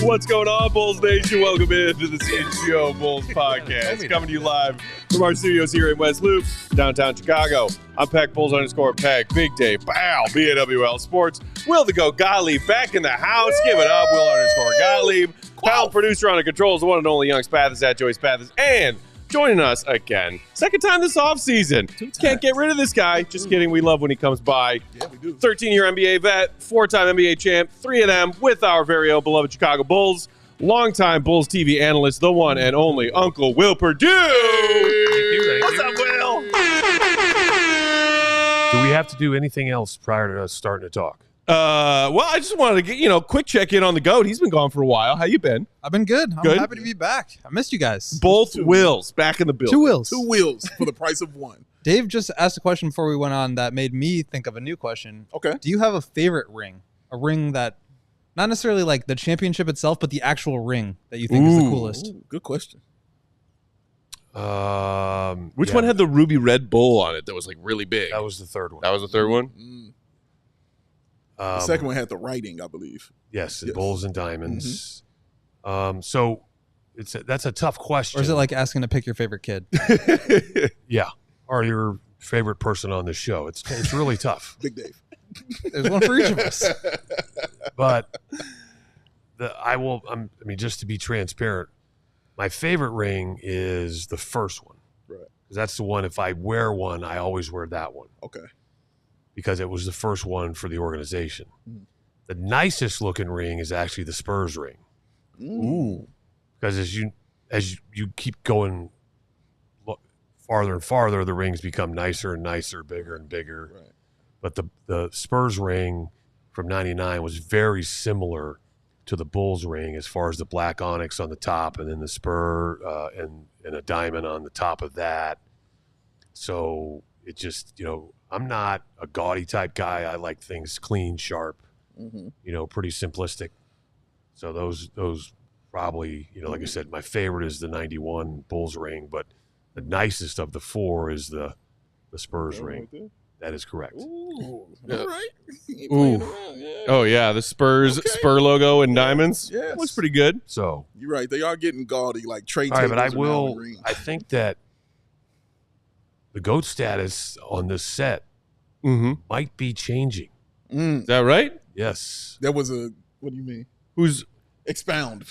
What's going on, Bulls Nation? Welcome into the CHGO Bulls Podcast. Coming to you live from our studios here in West Loop, downtown Chicago. I'm Peck Bulls _Peck, Big Dave, Bow, BAWL Sports. Will the Goat Gottlieb back in the house. Give it up, Will _Gottlieb. Pound producer on the controls, the one and only Young Spathis at Joey Spathis. And joining us again, second time this offseason. Can't get rid of this guy. Just kidding. We love when he comes by. Yeah, we do. 13-year NBA vet, 4-time NBA champ, 3 of them with our very own beloved Chicago Bulls. Longtime Bulls TV analyst, the one and only Uncle Will Perdue. What's up, Will? Do we have to do anything else prior to us starting to talk? Well, I just wanted to get, quick check-in on the GOAT. He's been gone for a while. How you been? I've been good. Good? I'm happy to be back. I missed you guys. Both Wills back in the building. 2 Wills. 2 wheels for the price of 1. Dave just asked a question before we went on that made me think of a new question. Okay. Do you have a favorite ring? A ring that, not necessarily like the championship itself, but the actual ring that you think is the coolest? Ooh, good question. Which one had the ruby red bull on it that was like really big? That was the third one. That was the third one? The second one had the writing, I believe. Yes, the Bulls and Diamonds. So that's a tough question. Or is it like asking to pick your favorite kid? Yeah. Or your favorite person on the show. It's really tough. Big Dave. There's one for each of us. But just to be transparent, my favorite ring is the first one. Right. Because that's the one, if I wear one, I always wear that one. Okay. Because it was the first one for the organization. The nicest looking ring is actually the Spurs ring. Ooh. Because as you keep going farther and farther, the rings become nicer and nicer, bigger and bigger. Right. But the Spurs ring from '99 was very similar to the Bulls ring as far as the black onyx on the top, and then the spur and a diamond on the top of that. So it just, I'm not a gaudy type guy. I like things clean, sharp, pretty simplistic. So those probably, like I said, my favorite is the 91 Bulls ring, but the nicest of the 4 is the Spurs ring. Right. That is correct. Ooh. Yeah. All right. Ooh. Oh, yeah, the Spurs Spur logo and diamonds. Yes. Looks pretty good. So, You're right. They are getting gaudy, like trade all right, tables but around the ring. I think that the GOAT status on this set might be changing. Is that right? Yes. That was what do you mean? Who's Expound.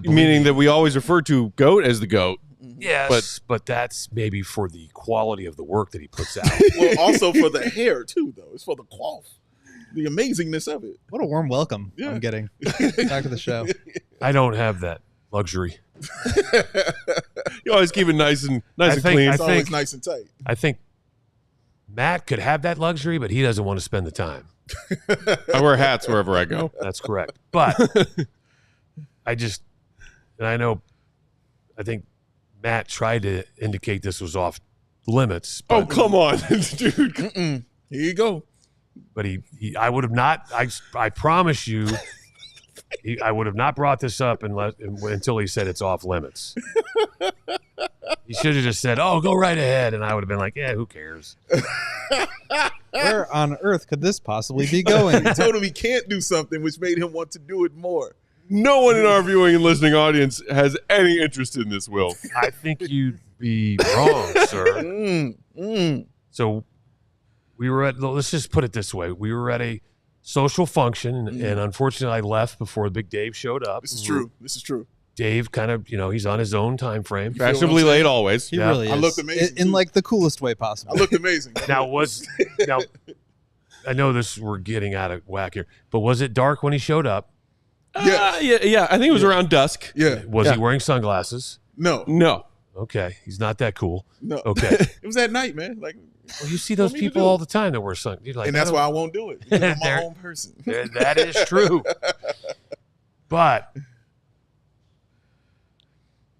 meaning that we always refer to GOAT as the GOAT? Yes, but that's maybe for the quality of the work that he puts out. Well, also for the hair, too, though. It's for the coif. The amazingness of it. What a warm welcome I'm getting. Back to the show. I don't have that luxury. You always keep it nice and clean. It's always nice and tight. I think Matt could have that luxury, but he doesn't want to spend the time. I wear hats wherever I go. That's correct. But I think Matt tried to indicate this was off limits. But, Oh, come on, dude. Here you go. But I would have not, I promise you, I would have not brought this up until he said it's off limits. He should have just said, "Oh, go right ahead," and I would have been like, "Yeah, who cares?" Where on earth could this possibly be going? He told him he can't do something, which made him want to do it more. No one in our viewing and listening audience has any interest in this, Will. I think you'd be wrong, sir. So let's just put it this way. We were at a social function, and unfortunately I left before Big Dave showed up. This is true. This is true. Dave kind of, he's on his own time frame. Fashionably late always. He really is. I looked amazing. In like the coolest way possible. I looked amazing. Now, I know we're getting out of whack here, but was it dark when he showed up? Yeah. I think it was around dusk. Yeah. Was he wearing sunglasses? No. Okay. He's not that cool. No. Okay. It was at night, man. Like, well, you see those people all the time that wear sunglasses. Like, and that's why I won't do it. Because I'm my own person. That is true. But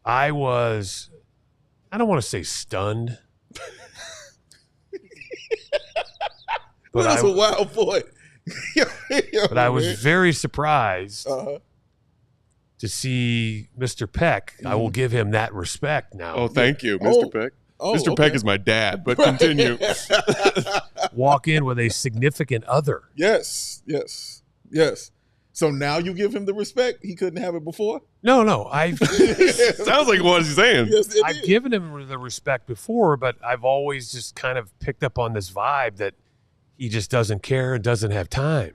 I don't want to say stunned. But that's a wild boy. But I was very surprised to see Mr. Peck. I will give him that respect now. Oh, thank you, Mr. Peck. Mr. Peck is my dad, but continue. Walk in with a significant other. Yes. So now you give him the respect he couldn't have it before? No. Sounds like what he's saying. Yes, I've given him the respect before, but I've always just kind of picked up on this vibe that he just doesn't care and doesn't have time.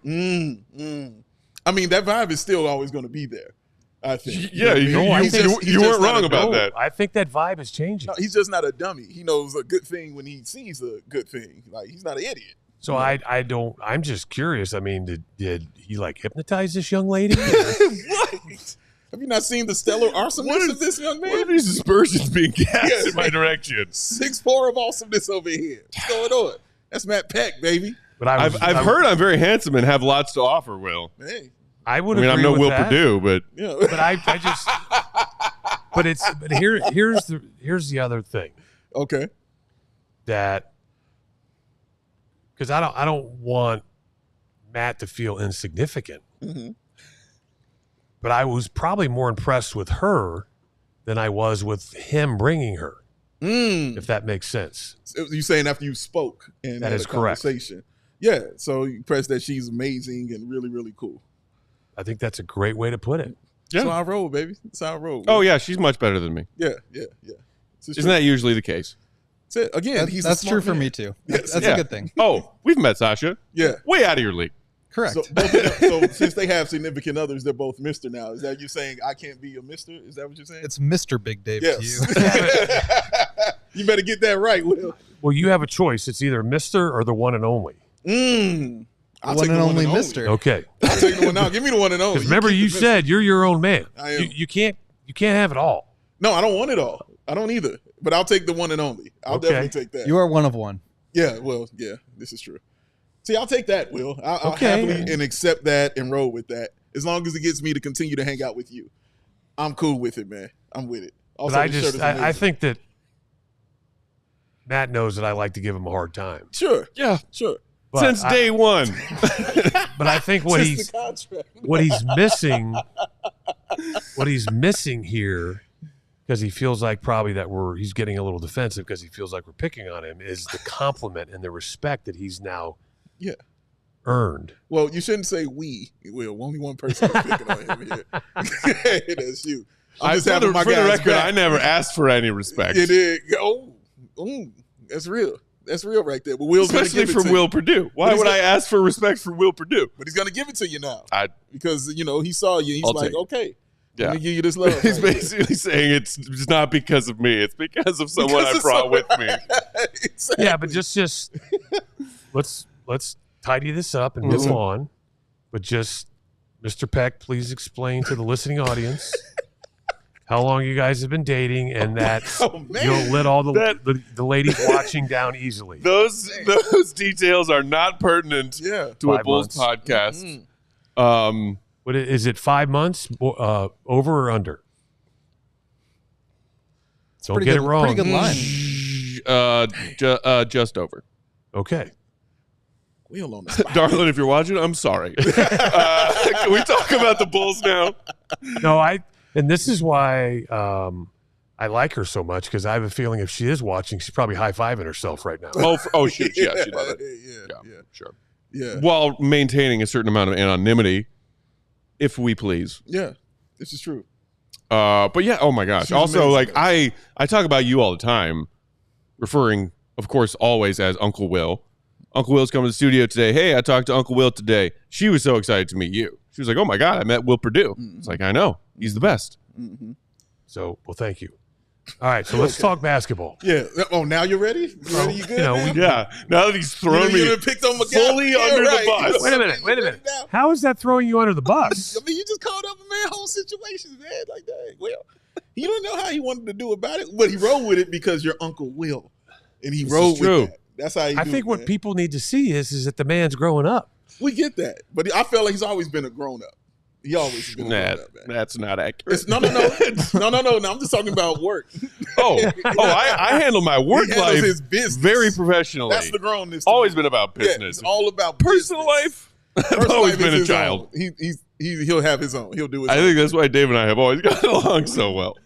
I mean, that vibe is still always going to be there, I think. Yeah, you weren't wrong about that. I think that vibe is changing. No, he's just not a dummy. He knows a good thing when he sees a good thing. Like, he's not an idiot. So I'm just curious. I mean, did he like hypnotize this young lady? What? Have you not seen the stellar awesomeness of this young man? What are these aspersions being cast in my direction? 6'4" of awesomeness over here. What's going on? That's Matt Peck, baby. But I've heard I'm very handsome and have lots to offer, Will. Hey. I would. I mean, I'm no with Will that, Perdue, but Yeah. But I just. But here's the other thing. Okay. That. Because I don't want Matt to feel insignificant. Mm-hmm. But I was probably more impressed with her than I was with him bringing her. If that makes sense. So you saying after you spoke and That had is a correct. conversation. Yeah. So you press that she's amazing and really, really cool. I think that's a great way to put it. Yeah. That's how I roll, baby. That's how I roll. oh yeah, she's much better than me. Yeah. Isn't that usually the case? Again, That's true for me too. That's Yeah. a good thing. Oh, we've met Sasha. Yeah. Way out of your league. Correct. So, both of them, so since they have significant others, they're both Mr. now. Is that you saying I can't be a Mr.? Is that what you're saying? It's Mr. Big Dave yes. to you. You better get that right, Will. Well, you have a choice. It's either Mr. or the one and only. I'll One take and the only Mr. Okay. I'll take the one now. Give me the one and only. Because remember, you said you're your own man. I am. You can't have it all. No, I don't want it all. I don't either. But I'll take the one and only. I'll Okay. definitely take that. You are one of one. Yeah, well, yeah, this is true. See, I'll take that, Will. I'll Okay. happily and accept that and roll with that. As long as it gets me to continue to hang out with you. I'm cool with it, man. I'm with it. Also, But the shirt is I amazing. think that Matt knows that I like to give him a hard time. Sure, Yeah. sure. But Since day one. But I think what Since he's the contract. what he's missing here, because he feels like probably that he's getting a little defensive because he feels like we're picking on him, is the compliment and the respect that he's now Yeah. earned. Well, you shouldn't say we. Will. Only one person is picking on him here. That's you. I'm just having my for the guys record, back. I never asked for any respect. It is. Oh, that's real. That's real right there. But Will's gonna Especially give it from to Will you. Perdue. Why But he's would not- I ask for respect from Will Perdue? But he's gonna give it to you now I- because he saw you. He's I'll like, take it. okay, Yeah. let me give you this love. He's right basically saying it's not because of me. It's because of someone Because I of brought with someone- me. Exactly. Yeah, but just let's tidy this up and Yes, move sir. on. But just Mr. Peck, please explain to the listening audience how long you guys have been dating and that Oh, man. you'll let all That- the ladies watching down easily. Those details are not pertinent Yeah. to a 5 Bulls months. podcast. What is it? 5 months over or under? Don't Pretty get good, it wrong. Pretty good line. Just over. Okay. Will on the spot. Darlin', if you're watching, I'm sorry. Can we talk about the Bulls now? No, and this is why I like her so much, because I have a feeling if she is watching, she's probably high-fiving herself right now. She'd love it. Yeah. Sure. Yeah. While maintaining a certain amount of anonymity, if we please. Yeah. This is true. But yeah, oh my gosh. She's Also, amazing. like I talk about you all the time, referring, of course, always as Uncle Will. Uncle Will's coming to the studio today. Hey, I talked to Uncle Will today. She was so excited to meet you. She was like, oh my God, I met Will Perdue. It's like, I know. He's the best. So, well, thank you. All right, so let's talk basketball. Yeah. Oh, now you're ready? You ready? You good? You know, now? Yeah. Now that he's thrown me You done picked on my fully guy. under Yeah, the right. bus. Wait a minute. Now. How is that throwing you under the bus? I mean, you just called up a man whole situations, man. Like that. Well, you don't know how he wanted to do about it, but he rolled with it because you're Uncle Will, and he rolled is true. with that. That's how he. I do think it, what man. people need to see is that the man's growing up. we get that, but I feel like he's always been a grown up. He always has been a Nah, grown up, man. that's not accurate. It's, no. I'm just talking about work. I handle my work He handles life his business very professionally. That's the grownness. to Always me. been about Yeah, business. it's all about Personal business. life, I've Personal always life been is a his child. own. He'll have his own. He'll do his I own. think that's why Dave and I have always gotten along so well.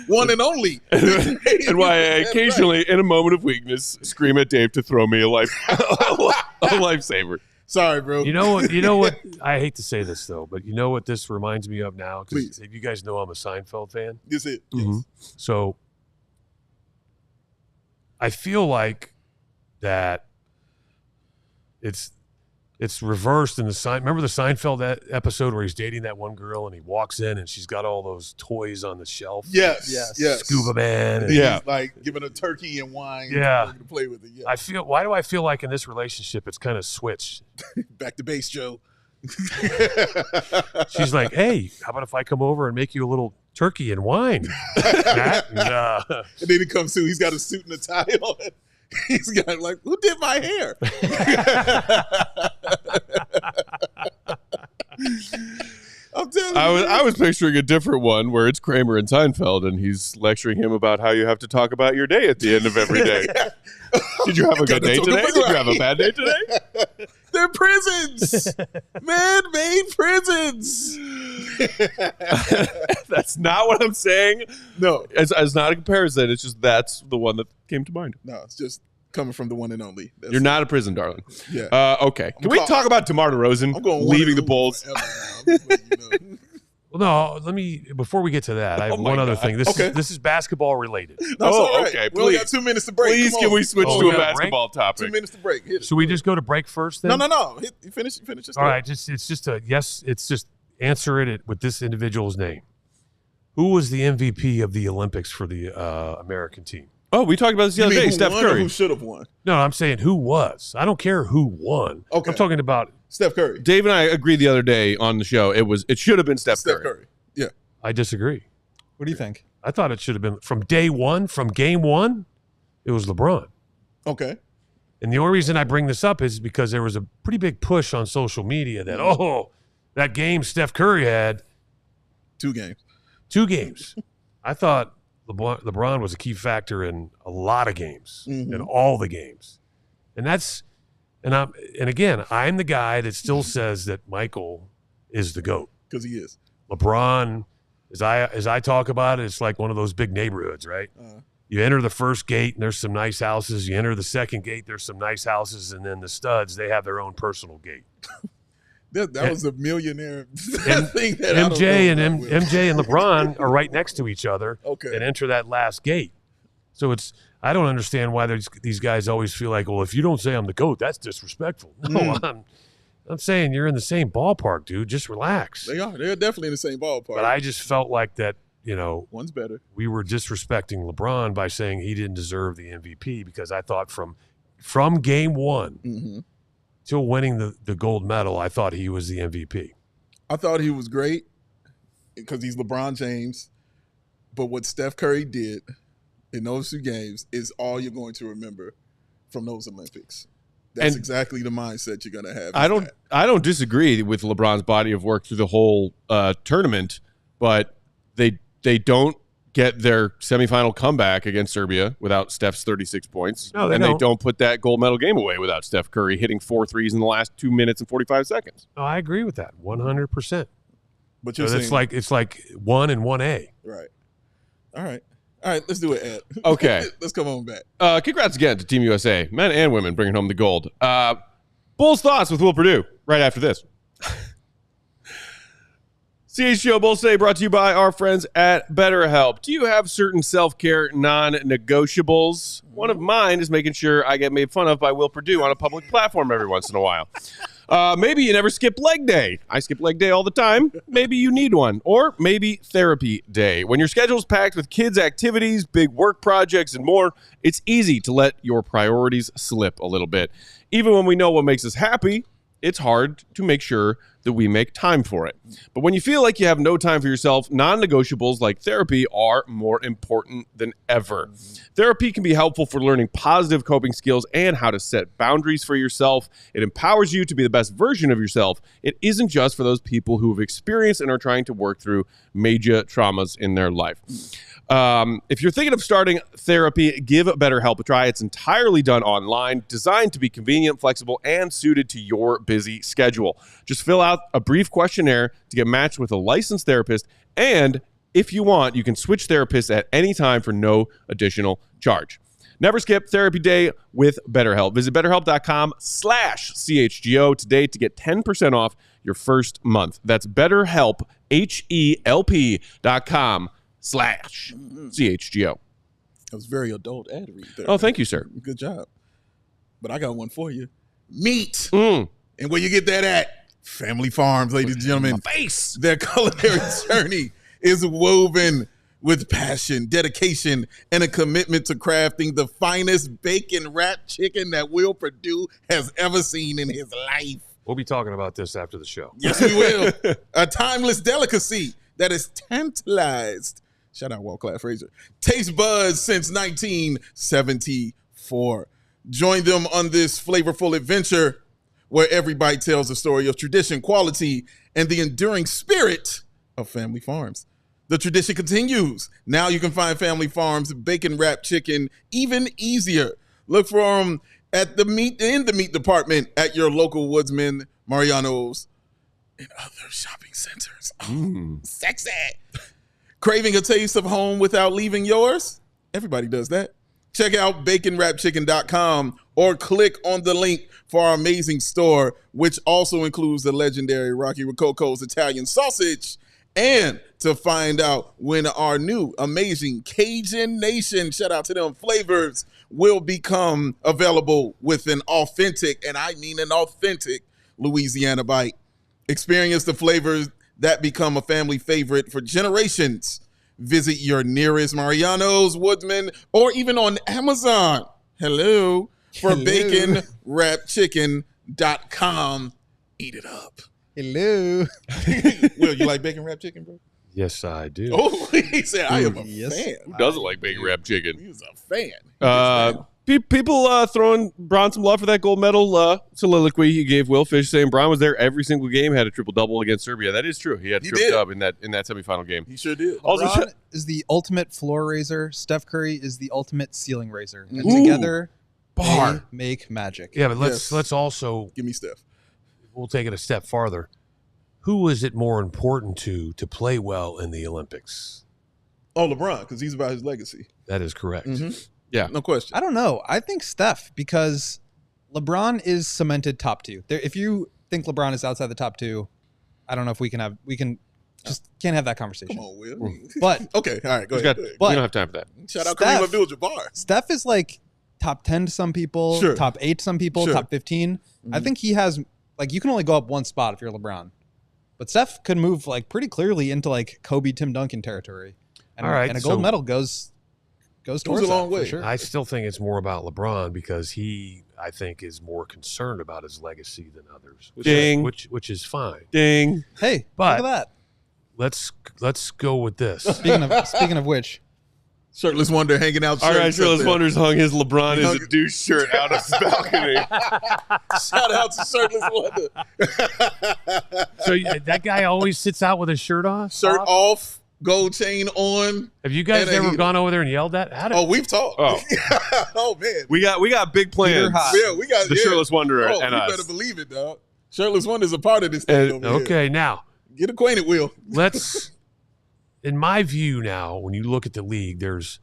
One and only. And why I That's occasionally, in a moment of weakness, scream at Dave to throw me a lifesaver. Sorry, bro. You know what? I hate to say this though, but you know what this reminds me of now? Please. If you guys know I'm a Seinfeld fan. That's it. Mm-hmm. Yes. So I feel like that it's reversed in the remember the Seinfeld episode where he's dating that one girl and he walks in and she's got all those toys on the shelf. Yes. Scuba Man. And he's like giving a turkey and wine. Yeah. To play with it. Yeah. Why do I feel like in this relationship it's kind of switched? Back to base, Joe. She's like, hey, how about if I come over and make you a little turkey and wine? Matt? And then he comes through. He's got a suit and a tie on. He's got like, who did my hair? I'm telling you. I was picturing a different one where it's Kramer and Seinfeld, and he's lecturing him about how you have to talk about your day at the end of every day. Did you have a good day today? Did you have a bad day today? They're prisons, man-made prisons. That's not what I'm saying. No, it's not a comparison. It's just that's the one that came to mind. no, it's just coming from the one and only. That's You're not a prison, darling. Yeah. Okay. Can we talk about DeMar DeRozan I'm going leaving the Bulls? Well, no, before we get to that, I have one other thing. This is basketball related. Okay. We only got Please, 2 minutes to break. please, Come can on. we switch Oh, to we a got a basketball 2 topic? minutes to break. Hit it. Should we just go to break first then? No. Finish your All story. right, it's just a yes. It's just answer it with this individual's name. Who was the MVP of the Olympics for the American team? Oh, we talked about this the You other mean day. who Steph won or Curry. who should have won? No, I'm saying who was. I don't care who won. Okay. I'm talking about. Steph Curry. Dave and I agreed the other day on the show. It should have been Steph Curry. Yeah. I disagree. What do you think? I thought it should have been from day one, from game one. It was LeBron. Okay. And the only reason I bring this up is because there was a pretty big push on social media that, that game Steph Curry had. 2 games. 2 games. I thought LeBron was a key factor in a lot of games, in all the games. And again, I'm the guy that still says that Michael is the GOAT. Because he is. LeBron, as I talk about it, it's like one of those big neighborhoods, right? You enter the first gate and there's some nice houses. You enter the second gate, there's some nice houses, and then the studs, they have their own personal gate. That was a millionaire thing. That MJ and LeBron are right next to each other and enter that last gate. So I don't understand why these guys always feel like, well, if you don't say I'm the GOAT, that's disrespectful. No, I'm saying you're in the same ballpark, dude. Just relax. They are. They're definitely in the same ballpark. But I just felt like that, one's better. We were disrespecting LeBron by saying he didn't deserve the MVP because I thought from game one till winning the gold medal, I thought he was the MVP. I thought he was great because he's LeBron James. But what Steph Curry did in those 2 games is all you're going to remember from those Olympics. That's exactly the mindset you're going to have. I don't disagree with LeBron's body of work through the whole tournament, but they don't get their semifinal comeback against Serbia without Steph's 36 points. No, they don't put that gold medal game away without Steph Curry hitting 4 threes in the last 2 minutes and 45 seconds. No, I agree with that 100%. But you're saying it's like 1 and 1A. Right. All right, let's do it, Ed. Okay. Let's come on back. Congrats again to Team USA, men and women, bringing home the gold. Bulls Thoughts with Will Perdue right after this. CHGO Bulls Today brought to you by our friends at BetterHelp. Do you have certain self-care non-negotiables? One of mine is making sure I get made fun of by Will Perdue on a public platform every once in a while. Maybe you never skip leg day. I skip leg day all the time. Maybe you need one. Or maybe therapy day. When your schedule's packed with kids' activities, big work projects, and more, it's easy to let your priorities slip a little bit. Even when we know what makes us happy, it's hard to make sure that we make time for it. But when you feel like you have no time for yourself, non-negotiables like therapy are more important than ever. Therapy can be helpful for learning positive coping skills and how to set boundaries for yourself. It empowers you to be the best version of yourself. It isn't just for those people who have experienced and are trying to work through major traumas in their life. If you're thinking of starting therapy, give BetterHelp a try. It's entirely done online, designed to be convenient, flexible, and suited to your busy schedule. Just fill out a brief questionnaire to get matched with a licensed therapist, and if you want, you can switch therapists at any time for no additional charge. Never skip therapy day with BetterHelp. Visit BetterHelp.com/CHGO today to get 10% off your first month. That's BetterHelp, HELP.com/CHGO. That was very adult ad read there. Oh, thank you, sir. Good job. But I got one for you. Meat. Mm. And where you get that at? Family Farms, ladies and gentlemen. Face. Their culinary journey is woven with passion, dedication, and a commitment to crafting the finest bacon-wrapped chicken that Will Perdue has ever seen in his life. We'll be talking about this after the show. Yes, we will. A timeless delicacy that is tantalized. Shout out Walt Clapp Fraser. Taste buds since 1974. Join them on this flavorful adventure where every bite tells a story of tradition, quality, and the enduring spirit of Family Farms. The tradition continues. Now you can find Family Farms bacon-wrapped chicken even easier. Look for them in the meat department at your local Woodsman, Mariano's, and other shopping centers. Oh, sexy. Craving a taste of home without leaving yours? Everybody does that. Check out baconwrapchicken.com or click on the link for our amazing store, which also includes the legendary Rocky Rococo's Italian sausage. And to find out when our new amazing Cajun Nation, shout out to them, flavors will become available with an authentic, and I mean an authentic, Louisiana bite. Experience the flavors that become a family favorite for generations. Visit your nearest Mariano's, Woodsman, or even on Amazon. For baconwrapchicken.com. Eat it up. Hello. Will, you like bacon wrapped chicken, bro? Yes, I do. Oh, he said, I am a fan. Who doesn't like bacon wrapped chicken? He's a fan. People throwing Bron some love for that gold medal soliloquy he gave Will Fish, saying Bron was there every single game, had a triple-double against Serbia. That is true. He had a triple-dub in that semifinal game. He sure did. LeBron is the ultimate floor raiser. Steph Curry is the ultimate ceiling raiser. And together, they make magic. Yeah, but let's also give me Steph. We'll take it a step farther. Who is it more important to play well in the Olympics? Oh, LeBron, because he's about his legacy. That is correct. Mm-hmm. Yeah, no question. I don't know. I think Steph, because LeBron is cemented top two. If you think LeBron is outside the top two, I don't know if can't have that conversation. Come on, Will. But okay, all right, go ahead. We don't have time for that. Shout out Kareem Abdul-Jabbar. Steph is like top 10 to some people, top 8 to some people, top 15. Mm-hmm. I think he has, like, you can only go up one spot if you're LeBron. But Steph could move, like, pretty clearly into, like, Kobe, Tim Duncan territory. And, all right, and a gold medal goes towards a long way. For sure. I still think it's more about LeBron because he, I think, is more concerned about his legacy than others. Which is fine. Ding. Hey, but look at that. Let's go with this. Speaking of which, Shirtless Wonder hanging out. All right, Shirtless Wonder's hung his LeBron is a douche shirt out of the balcony. Shout out to Shirtless Wonder. So that guy always sits out with his shirt off? Shirt off, gold chain on. Have you guys ever gone over there and yelled at? We've talked. Oh, oh man. We got big plans. Yeah, we got the Shirtless Wonder and you us. better believe it, dog. Shirtless Wonder's a part of this thing over okay, here. now. Get acquainted, Will. In my view now, when you look at the league, there's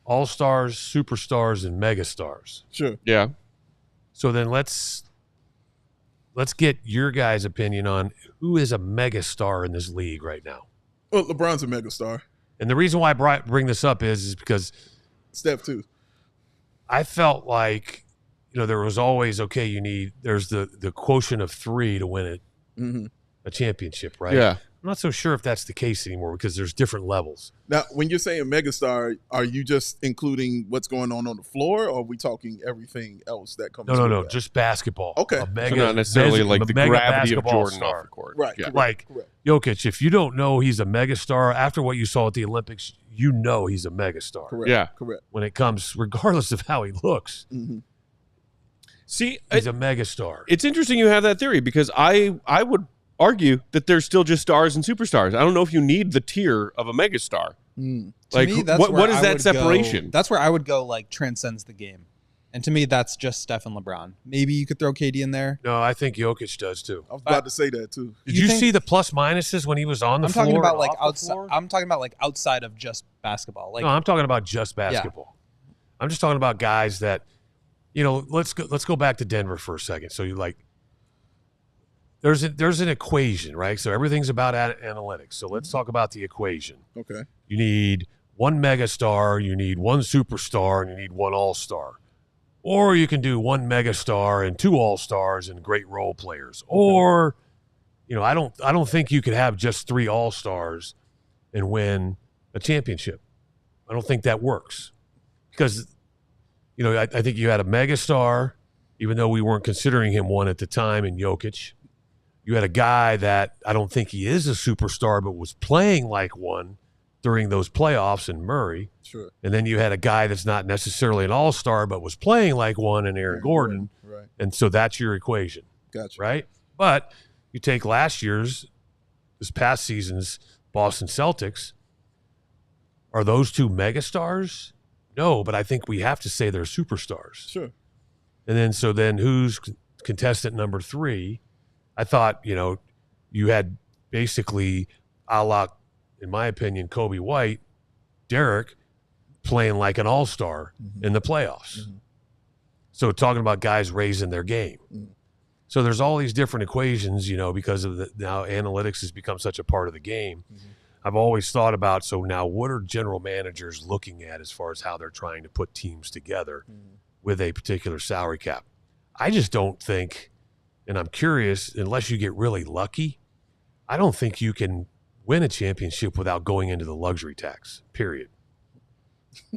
all-stars, superstars, and megastars. Sure. Yeah. So then let's get your guys' opinion on who is a megastar in this league right now. Well, LeBron's a megastar. And the reason why I bring this up is because Steph too. I felt like, there was always, there's the quotient of 3 to win it. Mm-hmm. A championship, right? Yeah. I'm not so sure if that's the case anymore because there's different levels. Now, when you're saying megastar, are you just including what's going on the floor, or are we talking everything else that comes? No, just basketball. Okay, so not necessarily like the gravity of Jordan star. off the court, right? Yeah. Like Jokic, if you don't know he's a megastar after what you saw at the Olympics, you know he's a megastar. Correct. Yeah, correct. When it comes, regardless of how he looks. Mm-hmm. See, he's a megastar. It's interesting you have that theory because I would argue that there's still just stars and superstars. I don't know if you need the tier of a megastar. Like, to me, what is that separation? That's where I would go, like, transcends the game. And to me, that's just Steph and LeBron. Maybe you could throw KD in there. No, I think Jokic does too. I was about to say that too. Did you see the plus minuses when he was on the floor? I'm talking about like outside. I'm talking about like outside of just basketball. Like, no, I'm talking about just basketball. I'm just talking about guys that, let's go back to Denver for a second. So there's an equation, right? So everything's about analytics. So let's talk about the equation. Okay. You need one megastar, you need one superstar, and you need one all-star. Or you can do one megastar and two all-stars and great role players. Okay. Or, I don't think you could have just three all-stars and win a championship. I don't think that works. Because, I think you had a megastar, even though we weren't considering him one at the time, in Jokic. You had a guy that I don't think he is a superstar, but was playing like one during those playoffs in Murray. Sure. And then you had a guy that's not necessarily an all-star, but was playing like one in Aaron Gordon. Right. And so that's your equation. Gotcha. Right? But you take this past season's Boston Celtics, are those two megastars? No, but I think we have to say they're superstars. Sure. And then who's contestant number 3? I thought, you had basically a la, in my opinion, Kobe White, Derek playing like an all-star in the playoffs. Mm-hmm. So talking about guys raising their game. Mm-hmm. So there's all these different equations, because of now analytics has become such a part of the game. Mm-hmm. I've always thought about, so now what are general managers looking at as far as how they're trying to put teams together with a particular salary cap? I just don't think, and I'm curious, unless you get really lucky, I don't think you can win a championship without going into the luxury tax, period.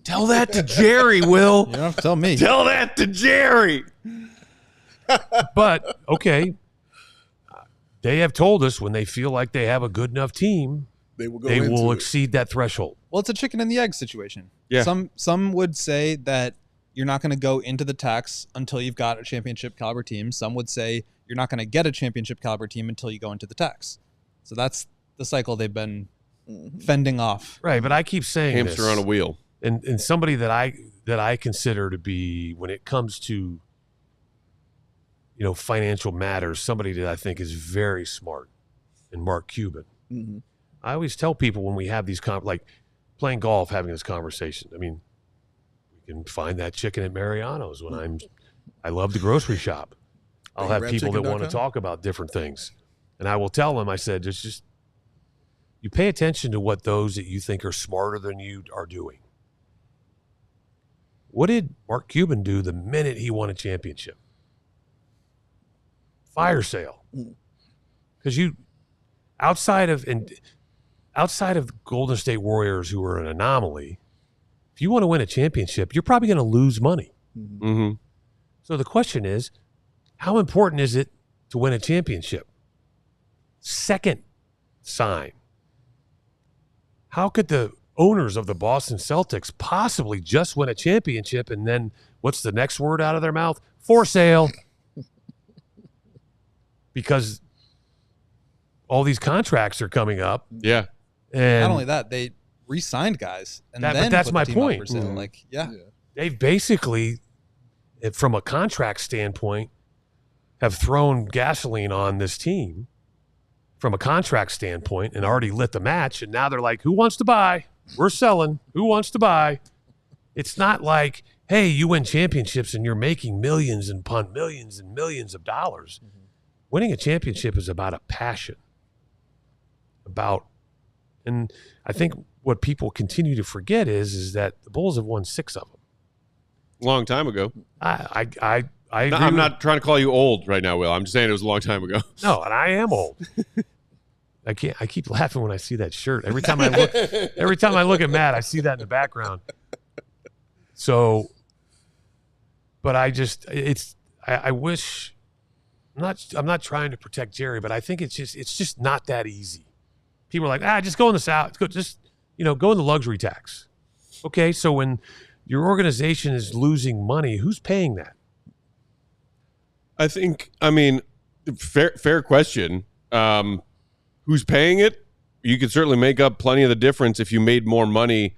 Tell that to Jerry, Will. You don't have to tell me. Tell that to Jerry. But, okay, they have told us when they feel like they have a good enough team, they will exceed that threshold. Well, it's a chicken and the egg situation. Yeah. Some would say that you're not going to go into the tax until you've got a championship caliber team. Some would say you're not going to get a championship caliber team until you go into the tax. So that's the cycle they've been fending off. Right, but I keep saying hamster this, on a wheel. And somebody that I consider to be, when it comes to financial matters, somebody that I think is very smart, and Mark Cuban. Mm-hmm. I always tell people when we have these like playing golf, having this conversation. I mean, we can find that chicken at Mariano's when I love the grocery shop. I'll have people that want to talk about different things, and I will tell them. I said, just you pay attention to what those that you think are smarter than you are doing. What did Mark Cuban do the minute he won a championship? Fire sale. Because outside of the Golden State Warriors, who are an anomaly, if you want to win a championship, you're probably going to lose money. Mm-hmm. So the question is, how important is it to win a championship? Second sign. How could the owners of the Boston Celtics possibly just win a championship and then what's the next word out of their mouth? For sale. Because all these contracts are coming up. Yeah. And not only that, they re-signed guys. And then but that's put my the team up point. for sale. Like, yeah. They've basically, from a contract standpoint, have thrown gasoline on this team from a contract standpoint and already lit the match. And now they're like, who wants to buy? We're selling. Who wants to buy? It's not like, hey, you win championships and you're making millions and millions and millions of dollars. Mm-hmm. Winning a championship is about a passion. And I think what people continue to forget is that the Bulls have won 6 of them. Long time ago. I agree. I'm not trying to call you old right now, Will. I'm just saying it was a long time ago. No, and I am old. I keep laughing when I see that shirt. Every time I look at Matt, I see that in the background. So, but I wish. I'm not trying to protect Jerry, but I think it's just not that easy. People are like, just go in the South. Go in the luxury tax. Okay, so when your organization is losing money, who's paying that? Fair question. Who's paying it? You could certainly make up plenty of the difference if you made more money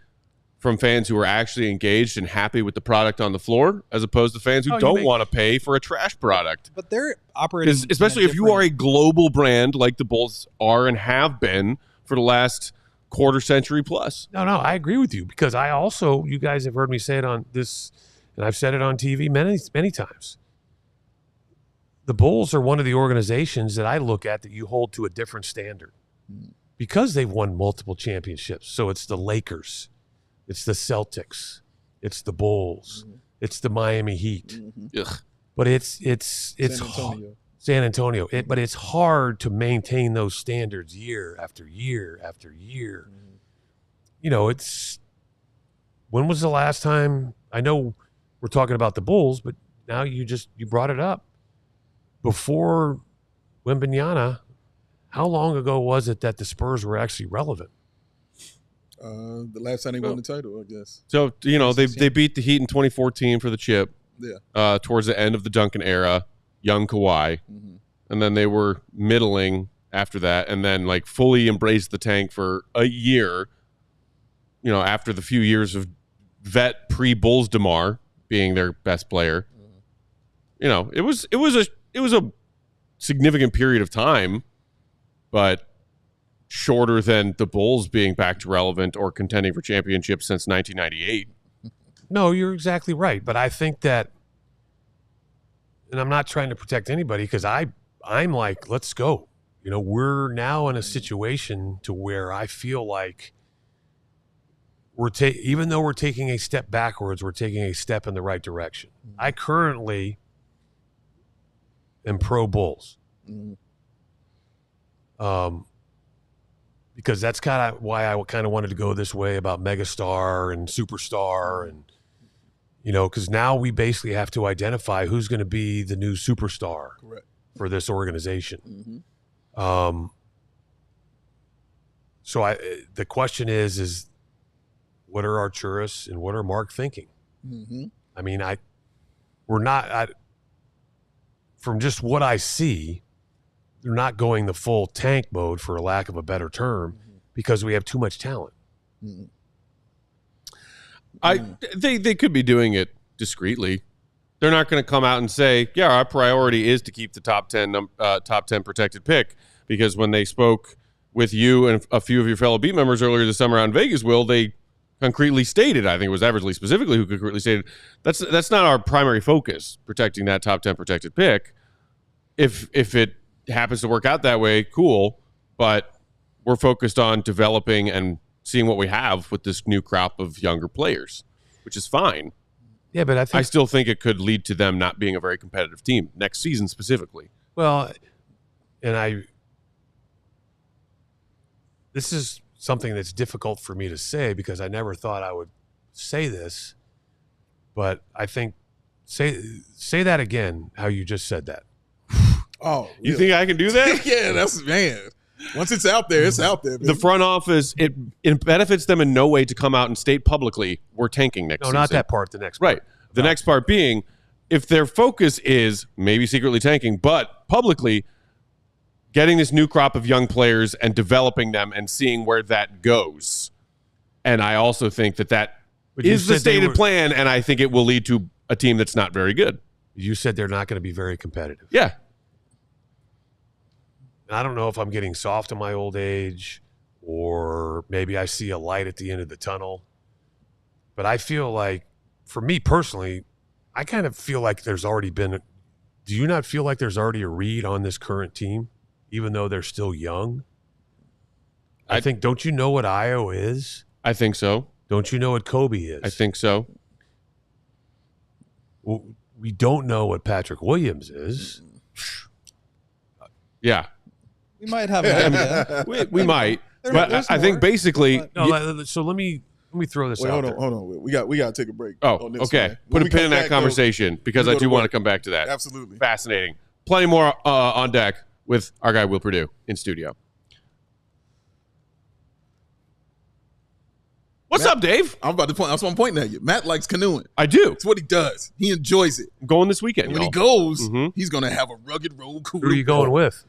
from fans who are actually engaged and happy with the product on the floor, as opposed to fans who don't want to pay for a trash product. But they're operating, especially if you are a global brand like the Bulls are and have been for the last quarter century plus. No, I agree with you because you guys have heard me say it on this, and I've said it on TV many, many times. The Bulls are one of the organizations that I look at that you hold to a different standard because they've won multiple championships. So it's the Lakers, it's the Celtics, it's the Bulls, it's the Miami Heat. But it's San Antonio. But it's hard to maintain those standards year after year after year. You know, when was the last time? I know we're talking about the Bulls, but now you brought it up. Before Wembanyama, how long ago was it that the Spurs were actually relevant? The last time they won the title, I guess. So, you know, they beat the Heat in 2014 for the chip. Yeah. Towards the end of the Duncan era, young Kawhi. And then they were middling after that and then like fully embraced the tank for a year, you know, after the few years of vet pre-Bulls DeMar being their best player. You know, it was a significant period of time, but shorter than the Bulls being back to relevant or contending for championships since 1998. No, you're exactly right. But I think that, and I'm not trying to protect anybody because I'm like, let's go. You know, we're now in a situation to where I feel like even though we're taking a step backwards, we're taking a step in the right direction. I currently am pro Bulls. Because that's kind of why I kind of wanted to go this way about Megastar and Superstar and, you know, because now we basically have to identify who's going to be the new superstar for this organization. So the question is what are Arturas and what are Mark thinking? I mean, we're not from just what I see, they're not going the full tank mode, for a lack of a better term, because we have too much talent. They could be doing it discreetly. They're not going to come out and say, "Yeah, our priority is to keep the top 10 protected pick," because when they spoke with you and a few of your fellow beat members earlier this summer on Vegas, they concretely stated, I think it was Eversley specifically who concretely stated, that's not our primary focus, protecting that top 10 protected pick. If it happens to work out that way, cool, but we're focused on developing and seeing what we have with this new crop of younger players, which is fine. Yeah, but I still think it could lead to them not being a very competitive team next season specifically. Well, this is something that's difficult for me to say because I never thought I would say this, but I think say that again, how you just said that. Oh, you think I can do that? Yeah, man. Once it's out there, it's out there. Baby. The front office, it benefits them in no way to come out and state publicly we're tanking next season. No, not that part. The next part. Right. The next part being, if their focus is maybe secretly tanking, but publicly getting this new crop of young players and developing them and seeing where that goes. And I also think that is the stated plan, and I think it will lead to a team that's not very good. You said they're not going to be very competitive. Yeah. I don't know if I'm getting soft in my old age or maybe I see a light at the end of the tunnel. But I feel like, for me personally, I kind of feel like there's already been – do you not feel like there's already a read on this current team, even though they're still young? I think – don't you know what Io is? I think so. Don't you know what Kobe is? I think so. Well, we don't know what Patrick Williams is. Yeah. We might have an idea. we might. But I think basically so let me throw this out. Hold on. We got to take a break. Oh, on this, okay. Man. Put a pin in that conversation because I do want to come back to that. Absolutely. Fascinating. Plenty more on deck with our guy Will Perdue in studio. What's up, Dave? I'm about to point. That's what I'm pointing at you. Matt likes canoeing. I do. It's what he does. He enjoys it. I'm going this weekend. And when he goes, he's going to have a rugged road cooler. Who are you going with?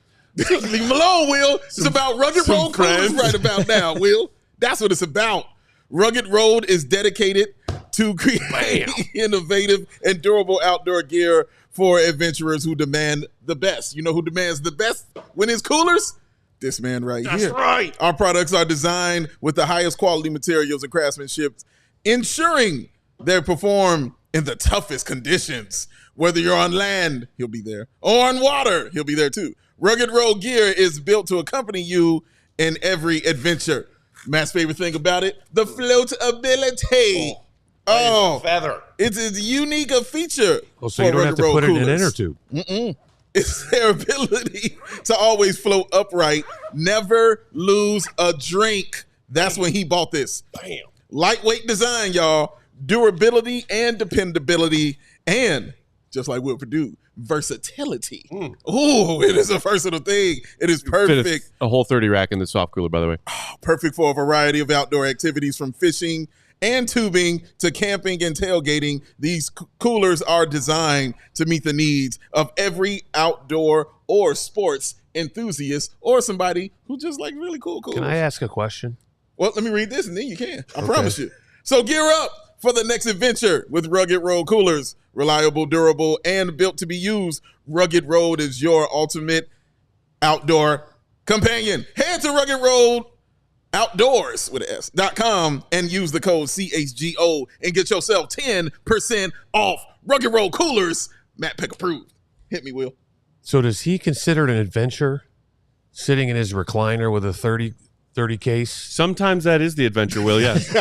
Leave him alone, Will. It's about Rugged Road Coolers right about now, Will. That's what it's about. Rugged Road is dedicated to create innovative and durable outdoor gear for adventurers who demand the best. You know who demands the best when it's coolers? This man right That's here. right. Our products are designed with the highest quality materials and craftsmanship, ensuring they perform in the toughest conditions. Whether you're on land, he'll be there, or on water, he'll be there too. Rugged Road gear is built to accompany you in every adventure. Matt's favorite thing about it, the floatability. Feather. It's a unique feature. Oh, so you don't have to put it in an inner tube. It's their ability to always float upright, never lose a drink. That's when he bought this. Bam. Lightweight design, y'all. Durability and dependability. And just like with Perdue, versatility. Ooh, it is a versatile thing. It is perfect. A whole 30 rack in the soft cooler, by the way. Perfect for a variety of outdoor activities, from fishing and tubing to camping and tailgating. These coolers are designed to meet the needs of every outdoor or sports enthusiast or somebody who just like really cool coolers. Can I ask a question? Well, let me read this and then you can. I promise you. So gear up for the next adventure with Rugged Road coolers. Reliable, durable, and built to be used. Rugged Road is your ultimate outdoor companion. Head to Rugged Road Outdoors with an S.com and use the code CHGO and get yourself 10% off. Rugged Road coolers. Matt Peck approved. Hit me, Will. So does he consider it an adventure sitting in his recliner with a 30 case? Sometimes that is the adventure, Will, yes.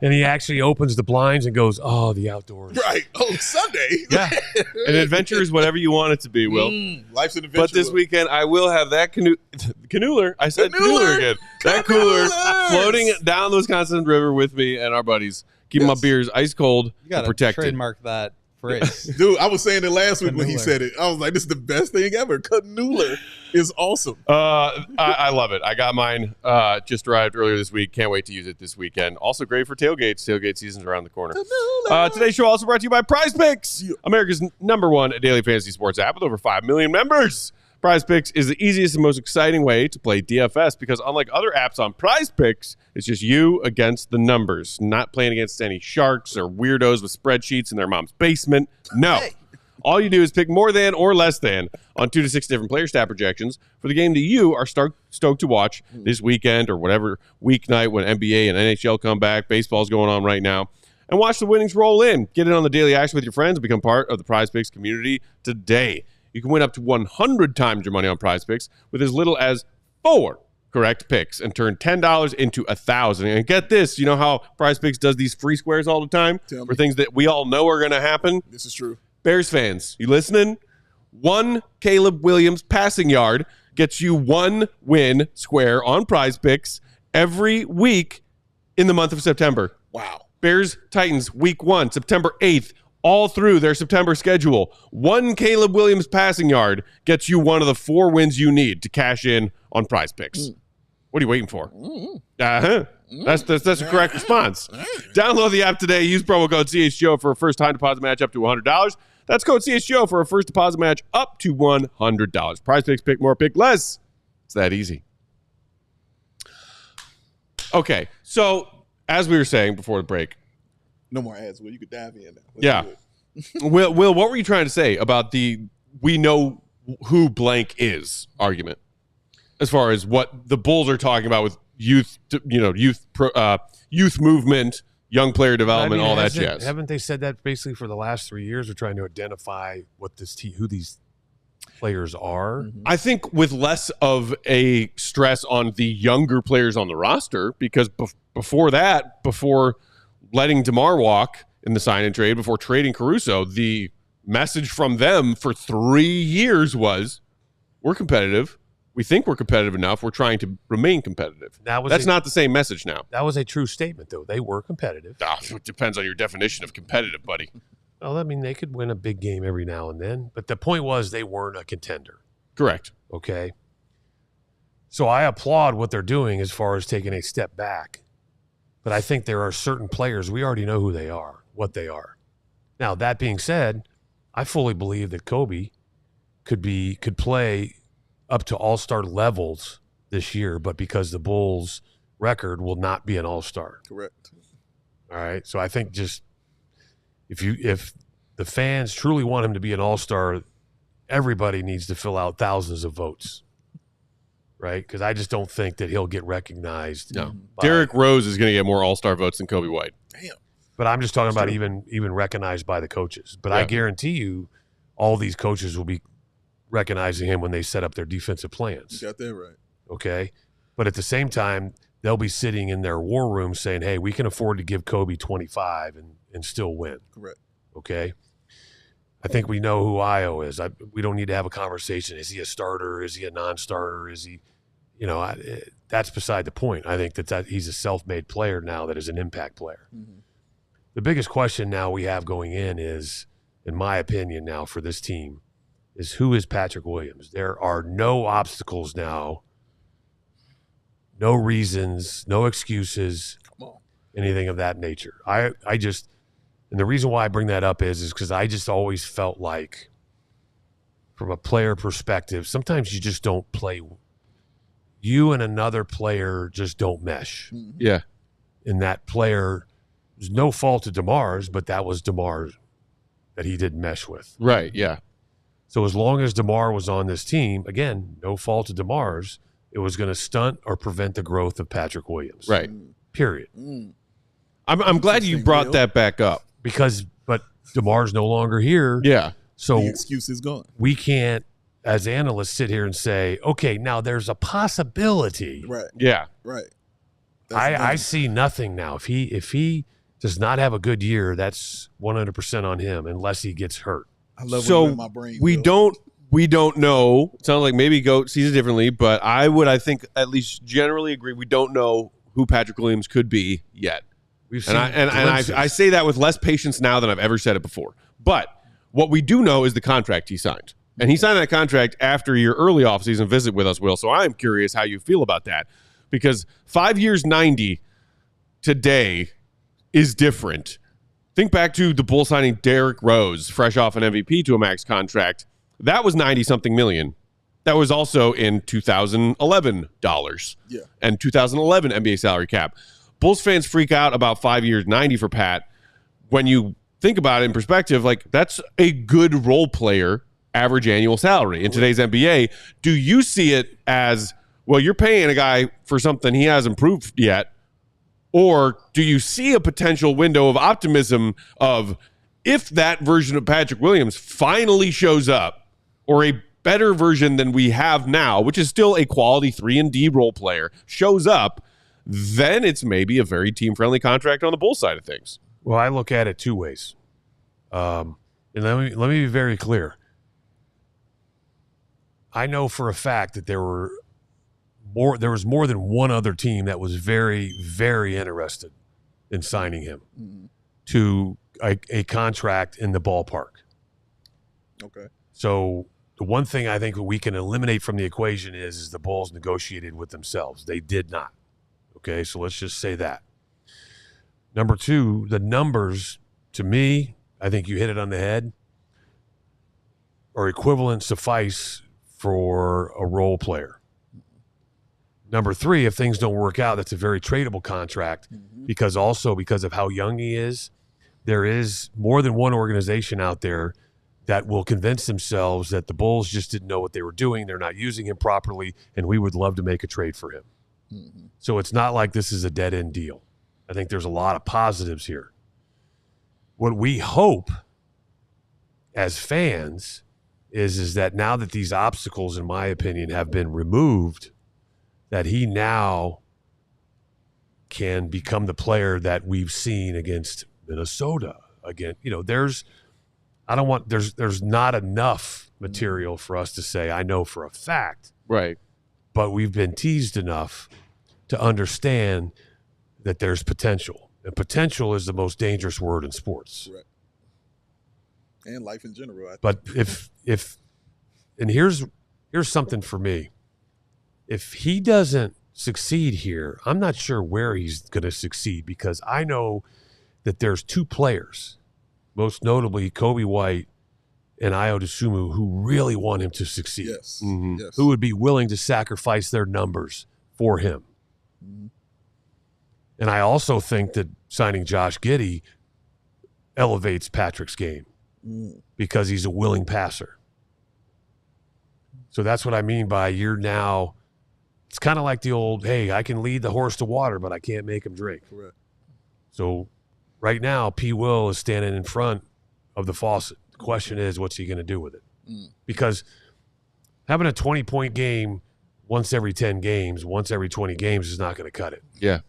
And he actually opens the blinds and goes, oh, the outdoors. Right. Oh, Sunday. Yeah. An adventure is whatever you want it to be, Will. Life's an adventure. But this weekend, I will have that canoodler. I said canoodler again. That cooler floating down the Wisconsin River with me and our buddies, keeping my beers ice cold and protected. Trademark that phrase. Dude, I was saying it last week when he said it. I was like, this is the best thing ever. Canoodler is awesome. I love it. I got mine. Just arrived earlier this week. Can't wait to use it this weekend. Also great for tailgates. Tailgate season's around the corner. Today's show also brought to you by Prize Picks, America's #1 daily fantasy sports app with over 5 million members. Prize Picks is the easiest and most exciting way to play DFS because unlike other apps on Prize Picks, it's just you against the numbers, not playing against any sharks or weirdos with spreadsheets in their mom's basement. No. All you do is pick more than or less than on 2 to 6 different player stat projections for the game that you are stoked to watch this weekend or whatever weeknight when NBA and NHL come back. Baseball's going on right now. And watch the winnings roll in. Get in on the daily action with your friends and become part of the Prize Picks community today. You can win up to 100 times your money on Prize Picks with as little as 4 correct picks and turn $10 into $1,000. And get this, you know how Prize Picks does these free squares all the time for things that we all know are going to happen? This is true. Bears fans, you listening? 1 Caleb Williams passing yard gets you 1 win square on Prize Picks every week in the month of September. Wow. Bears Titans week 1, September 8th. All through their September schedule. 1 Caleb Williams passing yard gets you one of the 4 wins you need to cash in on Prize Picks. What are you waiting for? That's the correct response. Download the app today. Use promo code CHGO for a first-time deposit match up to $100. That's code CHGO for a first deposit match up to $100. Prize Picks, pick more, pick less. It's that easy. Okay, so as we were saying before the break, no more ads, Will. You could dive in now. Will, what were you trying to say about the we know who blank is argument as far as what the Bulls are talking about with youth movement, young player development, all that jazz? Haven't they said that basically for the last 3 years? They're trying to identify what who these players are. I think with less of a stress on the younger players on the roster because before letting DeMar walk in the sign and trade, before trading Caruso, the message from them for 3 years was, we're competitive. We think we're competitive enough. We're trying to remain competitive. That's not the same message now. That was a true statement, though. They were competitive. It depends on your definition of competitive, buddy. Well, I mean, they could win a big game every now and then, but the point was they weren't a contender. Correct. Okay? So I applaud what they're doing as far as taking a step back. But I think there are certain players, we already know who they are, what they are. Now, that being said, I fully believe that Kobe could play up to all-star levels this year, but because the Bulls' record will not be an all-star. Correct. All right? So I think just if the fans truly want him to be an all-star everybody needs to fill out thousands of votes, right? Because I just don't think that he'll get recognized. No. Derrick Rose is going to get more All-Star votes than Kobe White. Damn. But I'm just talking about even recognized by the coaches. But I guarantee you all these coaches will be recognizing him when they set up their defensive plans. You got that right. Okay? But at the same time, they'll be sitting in their war room saying, hey, we can afford to give Kobe 25 and still win. Correct. Okay? I think we know who Io is. We don't need to have a conversation. Is he a starter? Is he a non-starter? Is he, that's beside the point. I think that he's a self-made player now that is an impact player. Mm-hmm. The biggest question now we have going in is, in my opinion now for this team, is who is Patrick Williams? There are no obstacles now, no reasons, no excuses, anything of that nature. I just – and the reason why I bring that up is because I just always felt like, from a player perspective, sometimes you just don't play. You and another player just don't mesh. Yeah. And that player, there's no fault of DeMar's, but that was DeMar that he didn't mesh with. Right, yeah. So as long as DeMar was on this team, again, no fault of DeMar's, it was going to stunt or prevent the growth of Patrick Williams. Right. Period. I'm glad you brought that back up. But DeMar's no longer here. Yeah. So the excuse is gone. We can't, as analysts, sit here and say, okay, now there's a possibility. Right. Yeah. Right. I see nothing now. If he does not have a good year, that's 100% on him unless he gets hurt. I love so in my brain. We don't know. It sounds like maybe Goat sees it differently, but I think at least generally agree we don't know who Patrick Williams could be yet. I say that with less patience now than I've ever said it before. But what we do know is the contract he signed. And he signed that contract after your early offseason visit with us, Will. So I'm curious how you feel about that. Because 5 years, 90 today is different. Think back to the Bulls signing Derrick Rose, fresh off an MVP to a max contract. That was 90-something million. That was also in 2011 dollars. Yeah. And 2011 NBA salary cap. Bulls fans freak out about 5 years, 90 for Pat. When you think about it in perspective, like that's a good role player average annual salary in today's NBA. Do you see it as, well, you're paying a guy for something he hasn't proved yet? Or do you see a potential window of optimism of if that version of Patrick Williams finally shows up, or a better version than we have now, which is still a quality 3-and-D role player, shows up, then it's maybe a very team-friendly contract on the Bulls side of things. Well, I look at it two ways. And let me be very clear. I know for a fact that there was more than one other team that was very, very interested in signing him to a contract in the ballpark. Okay. So the one thing I think we can eliminate from the equation is the Bulls negotiated with themselves. They did not. Okay, so let's just say that. Number two, the numbers, to me, I think you hit it on the head, are equivalent suffice for a role player. Number three, if things don't work out, that's a very tradable contract because of how young he is, there is more than one organization out there that will convince themselves that the Bulls just didn't know what they were doing, they're not using him properly, and we would love to make a trade for him. So it's not like this is a dead-end deal. I think there's a lot of positives here. What we hope as fans is that now that these obstacles, in my opinion, have been removed, that he now can become the player that we've seen against Minnesota. Again, there's not enough material for us to say, I know for a fact. Right. But we've been teased enough to understand that there's potential. And potential is the most dangerous word in sports. Right. And life in general. I think. But and here's something for me. If he doesn't succeed here, I'm not sure where he's going to succeed because I know that there's two players, most notably Kobe White and Ayo Dosunmu, who really want him to succeed. Yes. Mm-hmm. Yes. Who would be willing to sacrifice their numbers for him. Mm-hmm. And I also think that signing Josh Giddey elevates Patrick's game because he's a willing passer. So that's what I mean by you're now. It's kind of like the old, hey, I can lead the horse to water, but I can't make him drink. Correct. So right now, P. Will is standing in front of the faucet. The question is, what's he going to do with it? Because having a 20-point game once every 10 games, once every 20 games is not going to cut it. Yeah.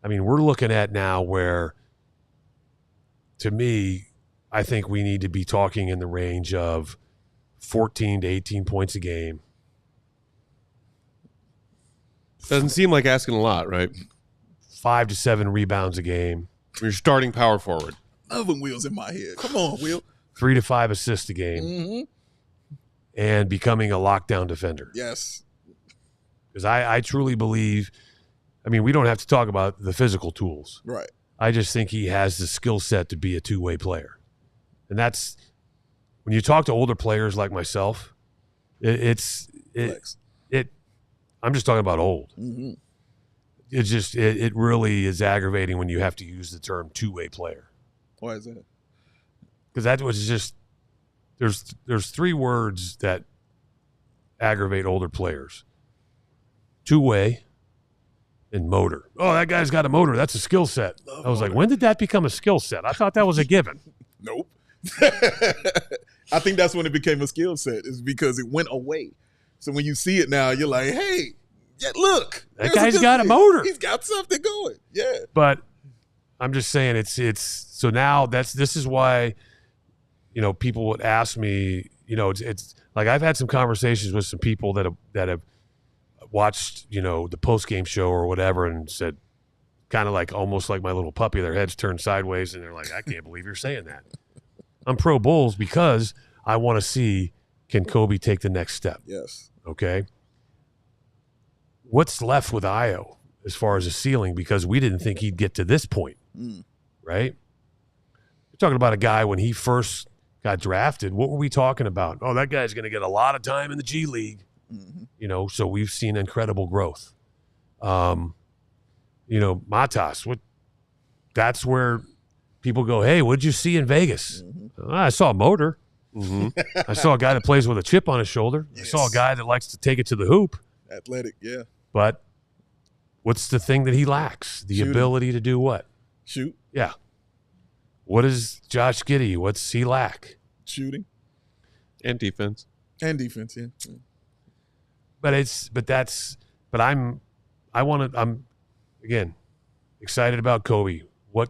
I mean, we're looking at now where, to me, I think we need to be talking in the range of 14 to 18 points a game. Doesn't seem like asking a lot, right? 5 to 7 rebounds a game. You're starting power forward. Loving Will's in my head. Come on, Will. 3 to 5 assists a game. And becoming a lockdown defender. Yes. Because I truly believe, I mean, we don't have to talk about the physical tools. Right. I just think he has the skill set to be a two-way player. And that's, when you talk to older players like myself, I'm just talking about old. It really is aggravating when you have to use the term two-way player. Why is that? Because that was just, there's 3 words that aggravate older players. Two-way and motor. Oh, that guy's got a motor. That's a skill set. I was like, when did that become a skill set? I thought that was a given. Nope. I think that's when it became a skill set, is because it went away. So when you see it now, you're like, hey, yeah, look. That guy's got a motor. He's got something going. Yeah. But I'm just saying it's so now this is why, you know, people would ask me, you know, it's like I've had some conversations with some people that have watched, you know, the post-game show or whatever and said, kind of like almost like my little puppy, their heads turned sideways and they're like, I can't believe you're saying that. I'm pro Bulls because I want to see, can Kobe take the next step? Yes. Okay. What's left with Io as far as a ceiling? Because we didn't think he'd get to this point, right? You're talking about a guy when he first got drafted. What were we talking about? Oh, that guy's going to get a lot of time in the G League. You know, so we've seen incredible growth. You know, Matas, that's where people go, hey, what'd you see in Vegas? I saw a motor. I saw a guy that plays with a chip on his shoulder. Yes. I saw a guy that likes to take it to the hoop. Athletic, yeah. But what's the thing that he lacks? The ability to do what? Shoot. Yeah. What is Josh Giddey? What's he lack? Shooting. And defense. And defense, yeah. I'm again excited about Kobe. What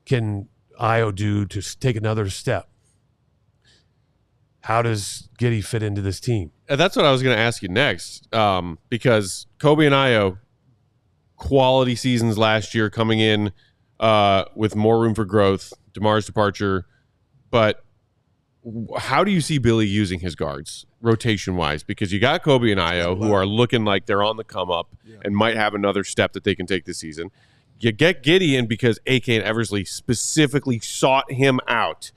can Io do to take another step? How does Giddy fit into this team? That's what I was going to ask you next, because Kobe and Io, quality seasons last year, coming in with more room for growth, DeMar's departure, but how do you see Billy using his guards rotation-wise? Because you got Kobe and Io who are looking like they're on the come-up and might have another step that they can take this season. You get Giddy in because AK and Eversley specifically sought him out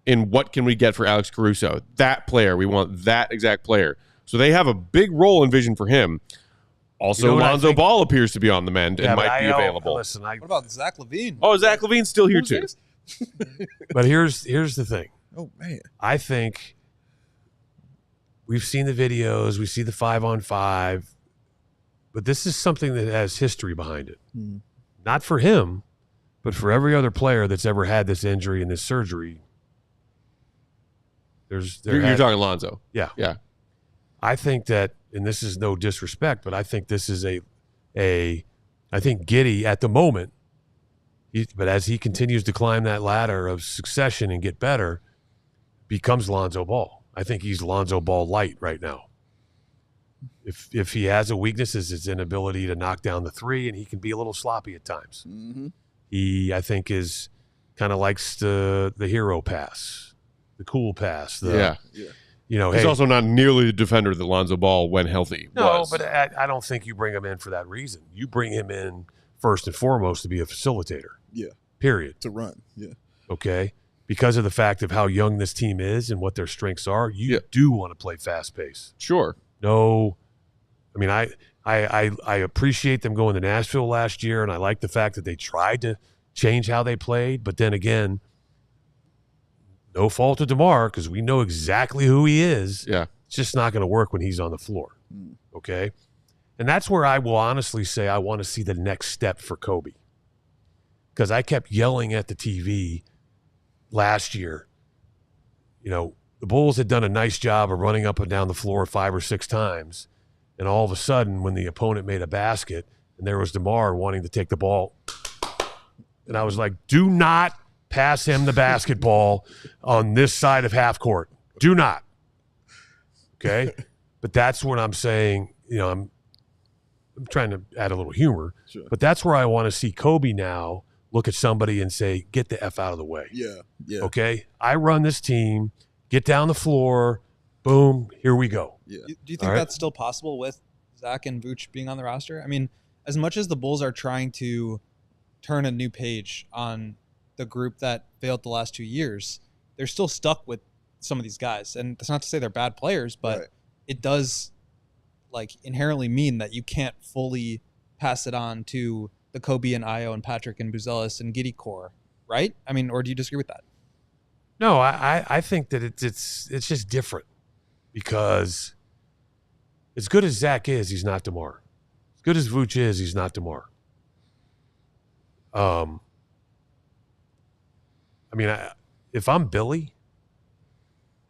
in what can we get for Alex Caruso. That player. We want that exact player. So they have a big role and vision for him. Also, you know Lonzo Ball appears to be on the mend and might be available. Listen, what about Zach LaVine? Oh, Zach LaVine's still here too. But here's the thing. Oh, man. I think we've seen the videos. We see the 5-on-5. But this is something that has history behind it. Not for him, but for every other player that's ever had this injury and this surgery. You're talking Lonzo. Yeah. Yeah. I think that, and this is no disrespect, but I think this is I think Giddy at the moment, but as he continues to climb that ladder of succession and get better, becomes Lonzo Ball. I think he's Lonzo Ball light right now. If he has a weakness, is his inability to knock down the three, and he can be a little sloppy at times. He, I think, is kind of likes the hero pass, the cool pass. You know, he's also not nearly the defender that Lonzo Ball, when healthy, was. But I don't think you bring him in for that reason. You bring him in first and foremost to be a facilitator. Yeah. Period. To run. Yeah. Okay. Because of the fact of how young this team is and what their strengths are, you do want to play fast pace. Sure. No, I mean, I appreciate them going to Nashville last year, and I like the fact that they tried to change how they played. But then again, no fault of DeMar, because we know exactly who he is. Yeah. It's just not going to work when he's on the floor. Okay? And that's where I will honestly say I want to see the next step for Kobe. Because I kept yelling at the TV last year. You know, the Bulls had done a nice job of running up and down the floor 5 or 6 times. And all of a sudden, when the opponent made a basket and there was DeMar wanting to take the ball, and I was like, do not pass him the basketball on this side of half court. Do not. Okay? But that's what I'm saying. You know, I'm trying to add a little humor. Sure. But that's where I want to see Kobe now look at somebody and say, get the F out of the way. Yeah. Okay? I run this team. Get down the floor. Boom. Here we go. Yeah. Do you think that's still possible with Zach and Vooch being on the roster? I mean, as much as the Bulls are trying to turn a new page on the group that failed the last 2 years, they're still stuck with some of these guys. And that's not to say they're bad players, but it does like inherently mean that you can't fully pass it on to the Kobe and Io and Patrick and Buzelis and Giddy core, right? I mean, or do you disagree with that? No, I think that it's just different because as good as Zach is, he's not DeMar. As good as Vooch is, he's not DeMar. I mean, if I'm Billy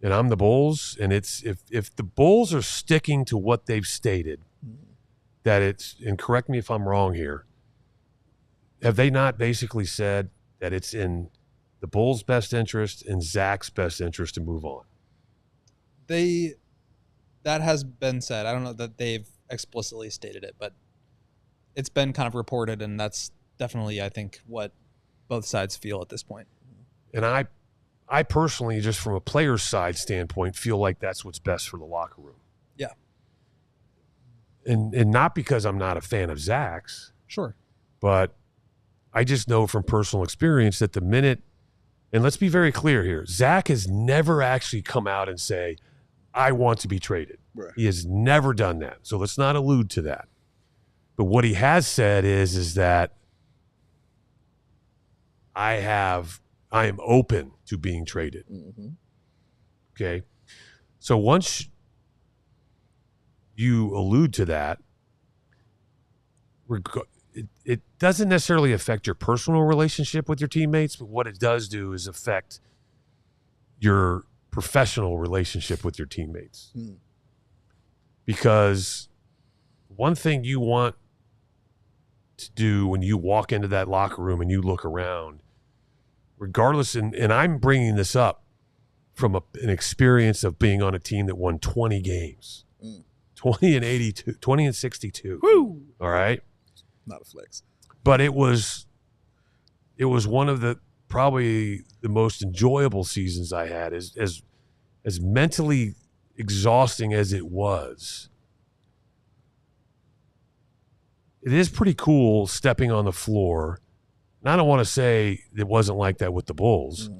and I'm the Bulls, and it's if the Bulls are sticking to what they've stated, that it's, and correct me if I'm wrong here, have they not basically said that it's in the Bulls' best interest and Zach's best interest to move on? That has been said. I don't know that they've explicitly stated it, but it's been kind of reported, and that's definitely, I think, what both sides feel at this point. And I personally, just from a player's side standpoint, feel like that's what's best for the locker room. Yeah. And not because I'm not a fan of Zach's. Sure. But I just know from personal experience that the minute, and let's be very clear here, Zach has never actually come out and say, I want to be traded. Right. He has never done that. So let's not allude to that. But what he has said is that I am open to being traded. Mm-hmm. Okay. So once you allude to that, it doesn't necessarily affect your personal relationship with your teammates, but what it does do is affect your professional relationship with your teammates. Because one thing you want to do when you walk into that locker room and you look around, regardless, and I'm bringing this up from an experience of being on a team that won 20 games, 20 and 62. Woo! All right. Not a flex. But it was one of the probably the most enjoyable seasons I had. As mentally exhausting as it was, it is pretty cool stepping on the floor. And I don't want to say it wasn't like that with the Bulls,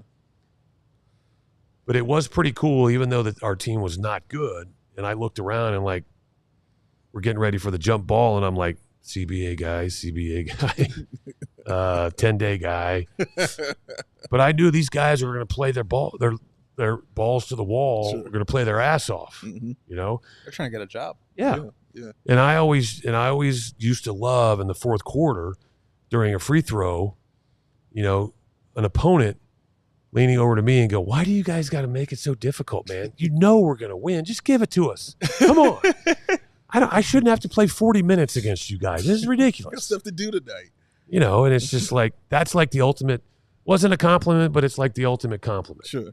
but it was pretty cool, even though that our team was not good. And I looked around and like, we're getting ready for the jump ball, and I'm like, CBA guy, 10-day guy. But I knew these guys were going to play their balls to the wall. Sure. We're going to play their ass off. Mm-hmm. You know, They're trying to get a job. Yeah. Yeah. And I always used to love in the fourth quarter during a free throw, you know, an opponent leaning over to me and go, "Why do you guys got to make it so difficult, man? You know we're going to win. Just give it to us. Come on." I shouldn't have to play 40 minutes against you guys. This is ridiculous. Got stuff to do tonight. You know, and it's just like, that's like the ultimate, wasn't a compliment, but it's like the ultimate compliment. Sure.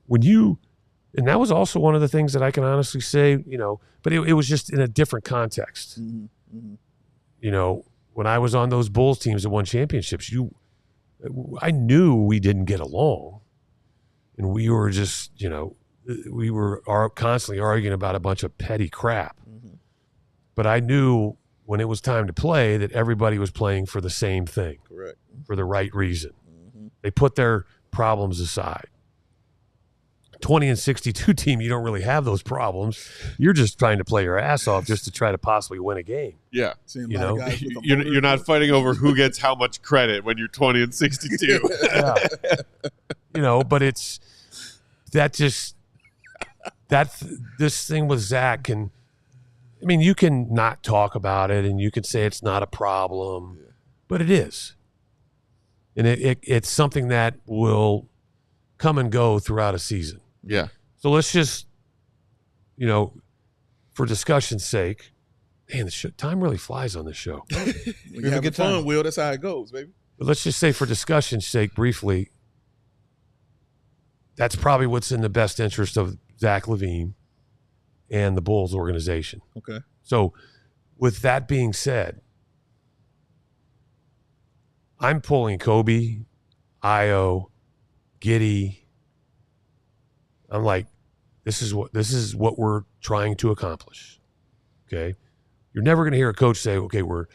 And that was also one of the things that I can honestly say, you know, but it was just in a different context. Mm-hmm. Mm-hmm. You know, when I was on those Bulls teams that won championships, I knew we didn't get along. And we were just, you know, we were constantly arguing about a bunch of petty crap. Mm-hmm. But I knew when it was time to play that everybody was playing for the same thing. Correct. For the right reason. Mm-hmm. They put their problems aside. 20 and 62 team, you don't really have those problems. You're just trying to play your ass off just to try to possibly win a game. Yeah. You know, you're not fighting over who gets how much credit when you're 20 and 62. Yeah. You know, but that just, this thing with Zach you can not talk about it and you can say it's not a problem, but it is. And it's something that will come and go throughout a season. Yeah. So let's just, for discussion's sake, man, time really flies on this show. You have a good fun, Will. That's how it goes, baby. But let's just say for discussion's sake, briefly, that's probably what's in the best interest of Zach LaVine and the Bulls organization. Okay. So with that being said, I'm pulling Kobe, Io, Giddy. I'm like, this is what we're trying to accomplish. Okay. You're never going to hear a coach say, okay, we're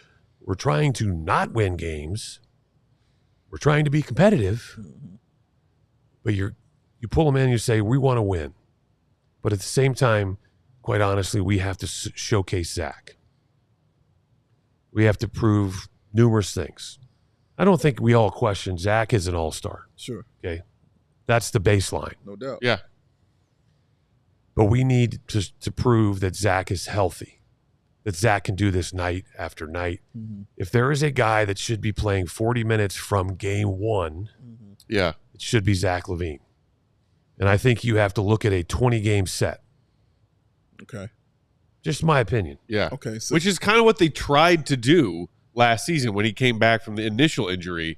trying to not win games. We're trying to be competitive. But you pull them in and you say, we want to win. But at the same time, quite honestly, we have to showcase Zach. We have to prove numerous things. I don't think we all question Zach is an all-star. Sure. Okay. That's the baseline. No doubt. Yeah. But we need to prove that Zach is healthy, that Zach can do this night after night. Mm-hmm. If there is a guy that should be playing 40 minutes from game one, yeah, it should be Zach LaVine. And I think you have to look at a 20-game set. Okay. Just my opinion. Yeah. Okay. So, which is kind of what they tried to do last season when he came back from the initial injury.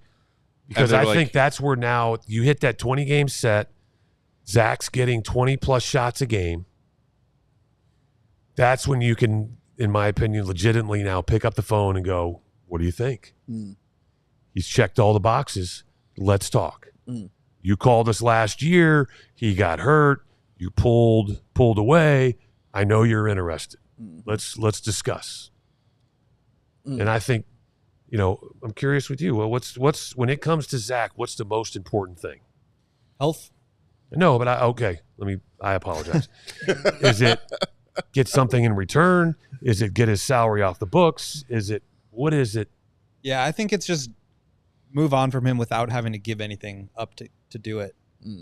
Because I think that's where now you hit that 20-game set. Zach's getting 20-plus shots a game. That's when you can, in my opinion, legitimately now pick up the phone and go, what do you think? He's checked all the boxes. Let's talk. You called us last year. He got hurt. You pulled away. I know you're interested. Let's discuss. And I think, I'm curious with you. Well, what's when it comes to Zach, what's the most important thing? Health. No, but I apologize. Is it get something in return? Is it get his salary off the books? What is it? Yeah, I think it's just move on from him without having to give anything up to do it.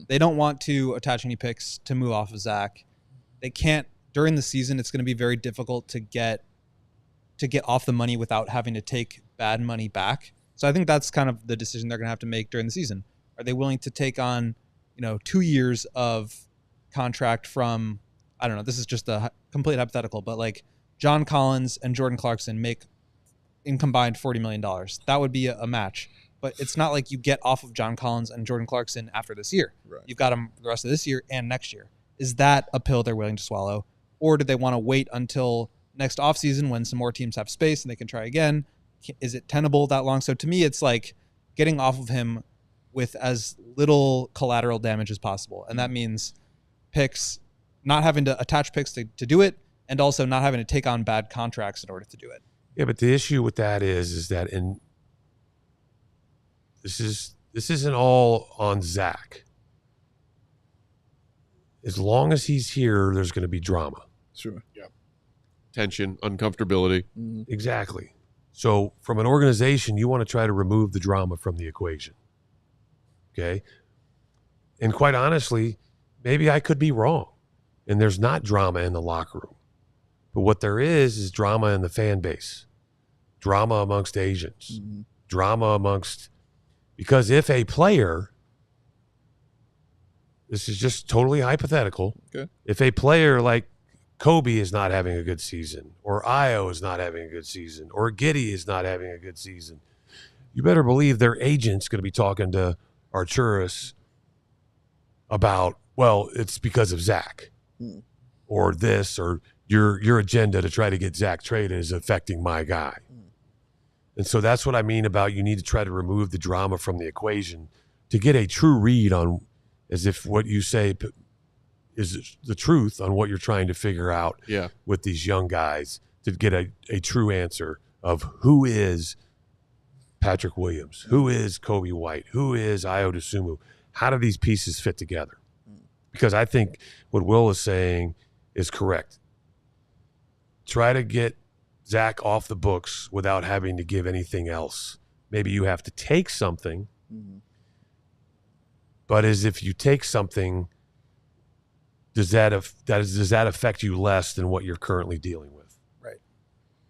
They don't want to attach any picks to move off of Zach. They can't during the season. It's going to be very difficult to get off the money without having to take bad money back. So I think that's kind of the decision they're going to have to make during the season. Are they willing to take on 2 years of contract from, I don't know, this is just a complete hypothetical, but like John Collins and Jordan Clarkson make in combined $40 million. That would be a match. But it's not like you get off of John Collins and Jordan Clarkson after this year. Right. You've got them the rest of this year and next year. Is that a pill they're willing to swallow? Or do they want to wait until next offseason when some more teams have space and they can try again? Is it tenable that long? So to me, it's like getting off of him with as little collateral damage as possible. And that means picks, not having to attach picks to do it, and also not having to take on bad contracts in order to do it. Yeah, but the issue with that is that this isn't all on Zach. As long as he's here, there's going to be drama. Sure. Yeah. Tension, uncomfortability. Exactly. So from an organization, you want to try to remove the drama from the equation. Okay? And quite honestly, maybe I could be wrong. And there's not drama in the locker room. But what there is drama in the fan base. Drama amongst agents. Drama amongst... Because if a player... This is just totally hypothetical. Okay. If a player like Kobe is not having a good season, or Io is not having a good season, or Giddy is not having a good season, you better believe their agent's going to be talking to Arturis about, well, it's because of Zach, or this, or your agenda to try to get Zach traded is affecting my guy. And so that's what I mean about you need to try to remove the drama from the equation to get a true read on, as if what you say is the truth on what you're trying to figure out with these young guys, to get a true answer of who is Patrick Williams, who is Kobe White, who is Ayo Dosunmu. How do these pieces fit together? Because I think what Will is saying is correct. Try to get Zach off the books without having to give anything else. Maybe you have to take something, but as if you take something, does that affect you less than what you're currently dealing with? Right.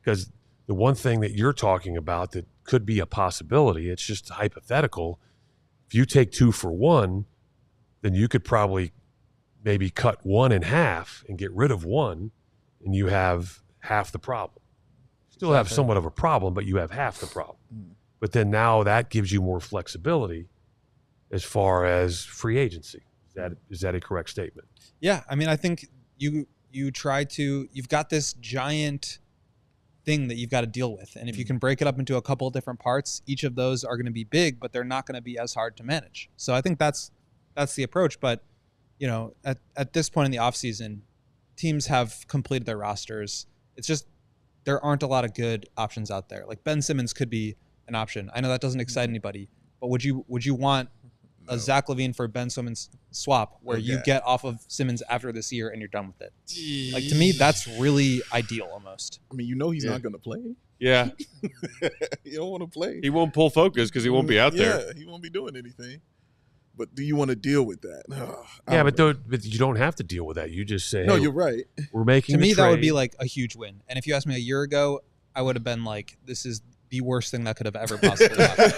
Because the one thing that you're talking about that could be a possibility, it's just hypothetical. If you take 2 for 1, then you could probably maybe cut 1 in half and get rid of 1, and you have half the problem. Still have somewhat of a problem, but you have half the problem. But then now that gives you more flexibility as far as free agency. Is that a correct statement? Yeah, I mean, I think you've got this giant thing that you've got to deal with. And if you can break it up into a couple of different parts, each of those are going to be big, but they're not going to be as hard to manage. So I think that's the approach. But, at this point in the offseason, teams have completed their rosters. It's just there aren't a lot of good options out there. Like Ben Simmons could be an option. I know that doesn't excite anybody, but would you want a Zach LaVine for Ben Simmons swap where you get off of Simmons after this year and you're done with it? Like, to me, that's really ideal almost. I mean, he's not going to play. Yeah. You don't want to play. He won't pull focus because he won't be out there. Yeah, he won't be doing anything. But do you want to deal with that? But you don't have to deal with that. You just say, no, you're right. We're making to me, trade. That would be like a huge win. And if you asked me a year ago, I would have been like, this is the worst thing that could have ever possibly happened.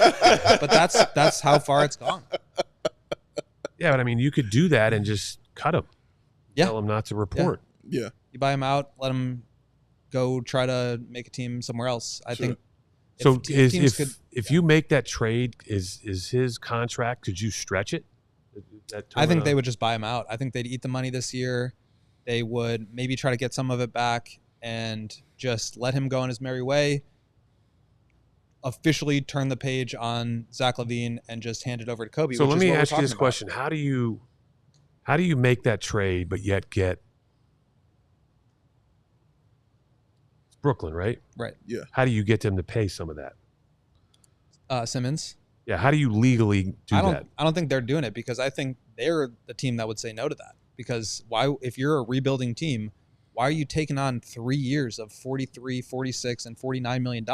But that's how far it's gone. Yeah, but I mean, you could do that and just cut him. Yeah. Tell him not to report. Yeah. You buy him out, let him go try to make a team somewhere else. I think. So if you make that trade, is his contract, could you stretch it? I think they would just buy him out. I think they'd eat the money this year. They would maybe try to get some of it back and just let him go on his merry way. Officially turn the page on Zach LaVine and just hand it over to Kobe. So let me ask you this question: How do you make that trade but yet get Brooklyn, right? Right. Yeah. How do you get them to pay some of that? Simmons. Yeah. How do you legally do that? I don't think they're doing it because I think they're the team that would say no to that. Because why, if you're a rebuilding team, why are you taking on 3 years of $43, $46, and $49 million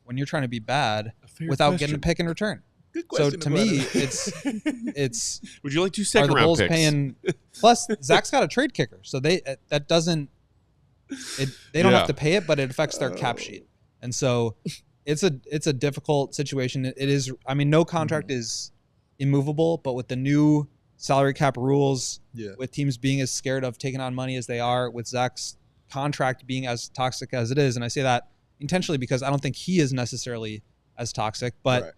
when you're trying to be bad without getting a pick in return? Good question. So to me, it's. Would you like 2 second round Bulls picks? Paying? Plus, Zach's got a trade kicker, so they don't have to pay it, but it affects their cap sheet, and so it's a difficult situation. It is. I mean, no contract is immovable, but with the new salary cap rules, with teams being as scared of taking on money as they are, with Zach's contract being as toxic as it is, and I say that intentionally because I don't think he is necessarily as toxic, but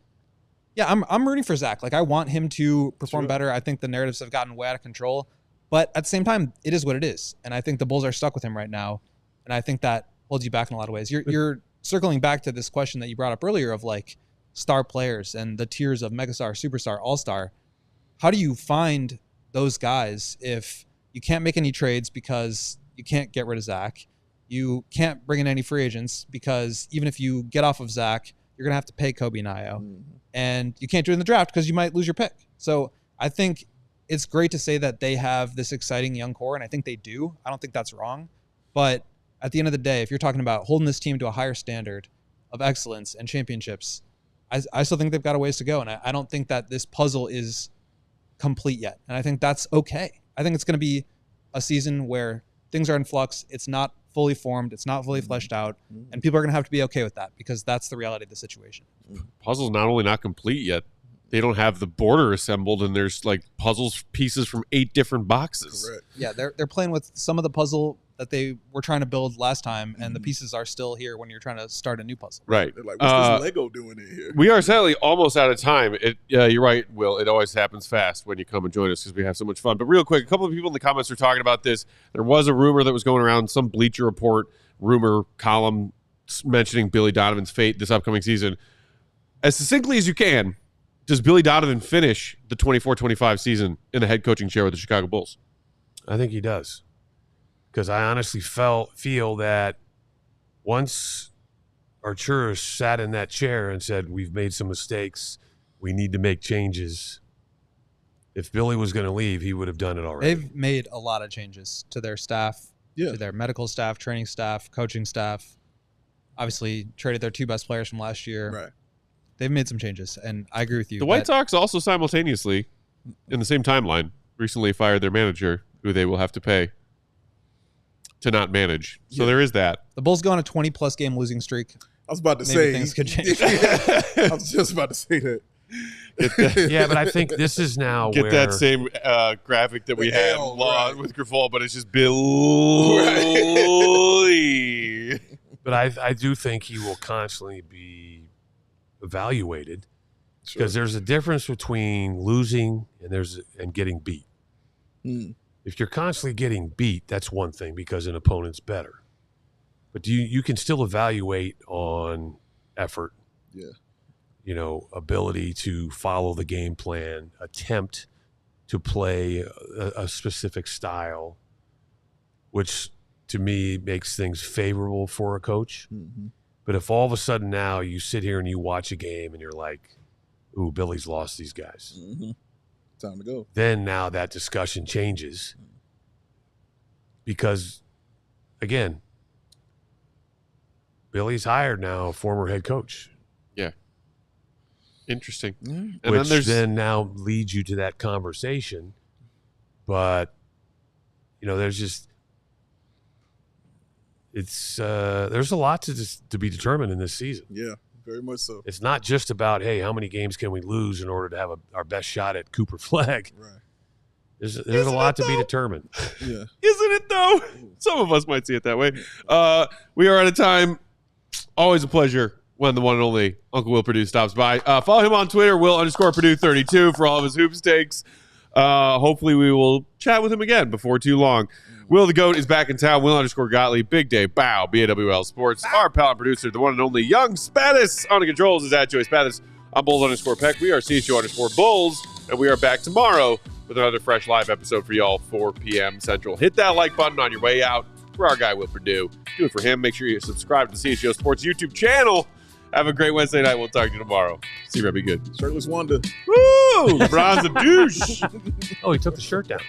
yeah, I'm rooting for Zach. Like, I want him to perform better. I think the narratives have gotten way out of control, but at the same time, it is what it is, and I think the Bulls are stuck with him right now, and I think that holds you back in a lot of ways. You're circling back to this question that you brought up earlier of like star players and the tiers of megastar, superstar, all-star. How do you find those guys if you can't make any trades because you can't get rid of Zach? You can't bring in any free agents because even if you get off of Zach, you're going to have to pay Kobe and Io. And you can't do it in the draft because you might lose your pick. So I think it's great to say that they have this exciting young core, and I think they do. I don't think that's wrong. But at the end of the day, if you're talking about holding this team to a higher standard of excellence and championships, I still think they've got a ways to go. And I don't think that this puzzle is complete yet. And I think that's okay. I think it's going to be a season where things are in flux. It's not fully formed. It's not fully fleshed out. And people are going to have to be okay with that because that's the reality of the situation. Puzzle's not only not complete yet, they don't have the border assembled, and there's like puzzles pieces from 8 different boxes. Correct. Yeah, they're playing with some of the puzzle that they were trying to build last time, and the pieces are still here when you're trying to start a new puzzle. Right. They're like, what's this Lego doing in here? We are sadly almost out of time. You're right, Will. It always happens fast when you come and join us because we have so much fun. But real quick, a couple of people in the comments are talking about this. There was a rumor that was going around, some Bleacher Report rumor column mentioning Billy Donovan's fate this upcoming season. As succinctly as you can, does Billy Donovan finish the 24-25 season in the head coaching chair with the Chicago Bulls? I think he does. Because I honestly feel that once Arturas sat in that chair and said, we've made some mistakes, we need to make changes, if Billy was going to leave, he would have done it already. They've made a lot of changes to their staff, to their medical staff, training staff, coaching staff. Obviously, traded their 2 best players from last year. Right. They've made some changes, and I agree with you. The White Sox also simultaneously, in the same timeline, recently fired their manager who they will have to pay to not manage. So there is that. The Bulls go on a 20-plus game losing streak. I was about to Maybe say things could change. I was just about to say that. Yeah, but I think this is now Get where that same graphic that we had with Grifol, but it's just Billy. But I do think he will constantly be evaluated because there's a difference between losing and getting beat. If you're constantly getting beat, that's one thing because an opponent's better. But you can still evaluate on effort. Yeah. Ability to follow the game plan, attempt to play a specific style, which to me makes things favorable for a coach. Mm-hmm. But if all of a sudden now you sit here and you watch a game and you're like, ooh, Billy's lost these guys. Mm-hmm. Time to go. Then now that discussion changes because, again, Billy's hired now a former head coach. Yeah. Interesting. Mm. And which then now leads you to that conversation. But, there's just there's a lot to be determined in this season. Yeah, very much so. It's not just about, hey, how many games can we lose in order to have our best shot at Cooper Flag? Right. There's a lot to be determined. Yeah. Isn't it, though? Some of us might see it that way. We are out of time. Always a pleasure when the one and only Uncle Will Perdue stops by. Follow him on Twitter, Will_Perdue32 for all of his hoops takes. Hopefully we will chat with him again before too long. Will the GOAT is back in town. Will_Gottlieb. Big day. Bow. BAWL Sports. Our pal and producer, the one and only Young Spadis on the controls is at Joey Spadis. I'm Bulls_Peck. We are CHGO_Bulls, and we are back tomorrow with another fresh live episode for y'all, 4 p.m. Central. Hit that like button on your way out for our guy, Will Perdue. Do it for him. Make sure you subscribe to the CHGO Sports YouTube channel. Have a great Wednesday night. We'll talk to you tomorrow. See you, Be good. Shirtless Wonder. Woo! LeBron's a douche. Oh, he took the shirt down.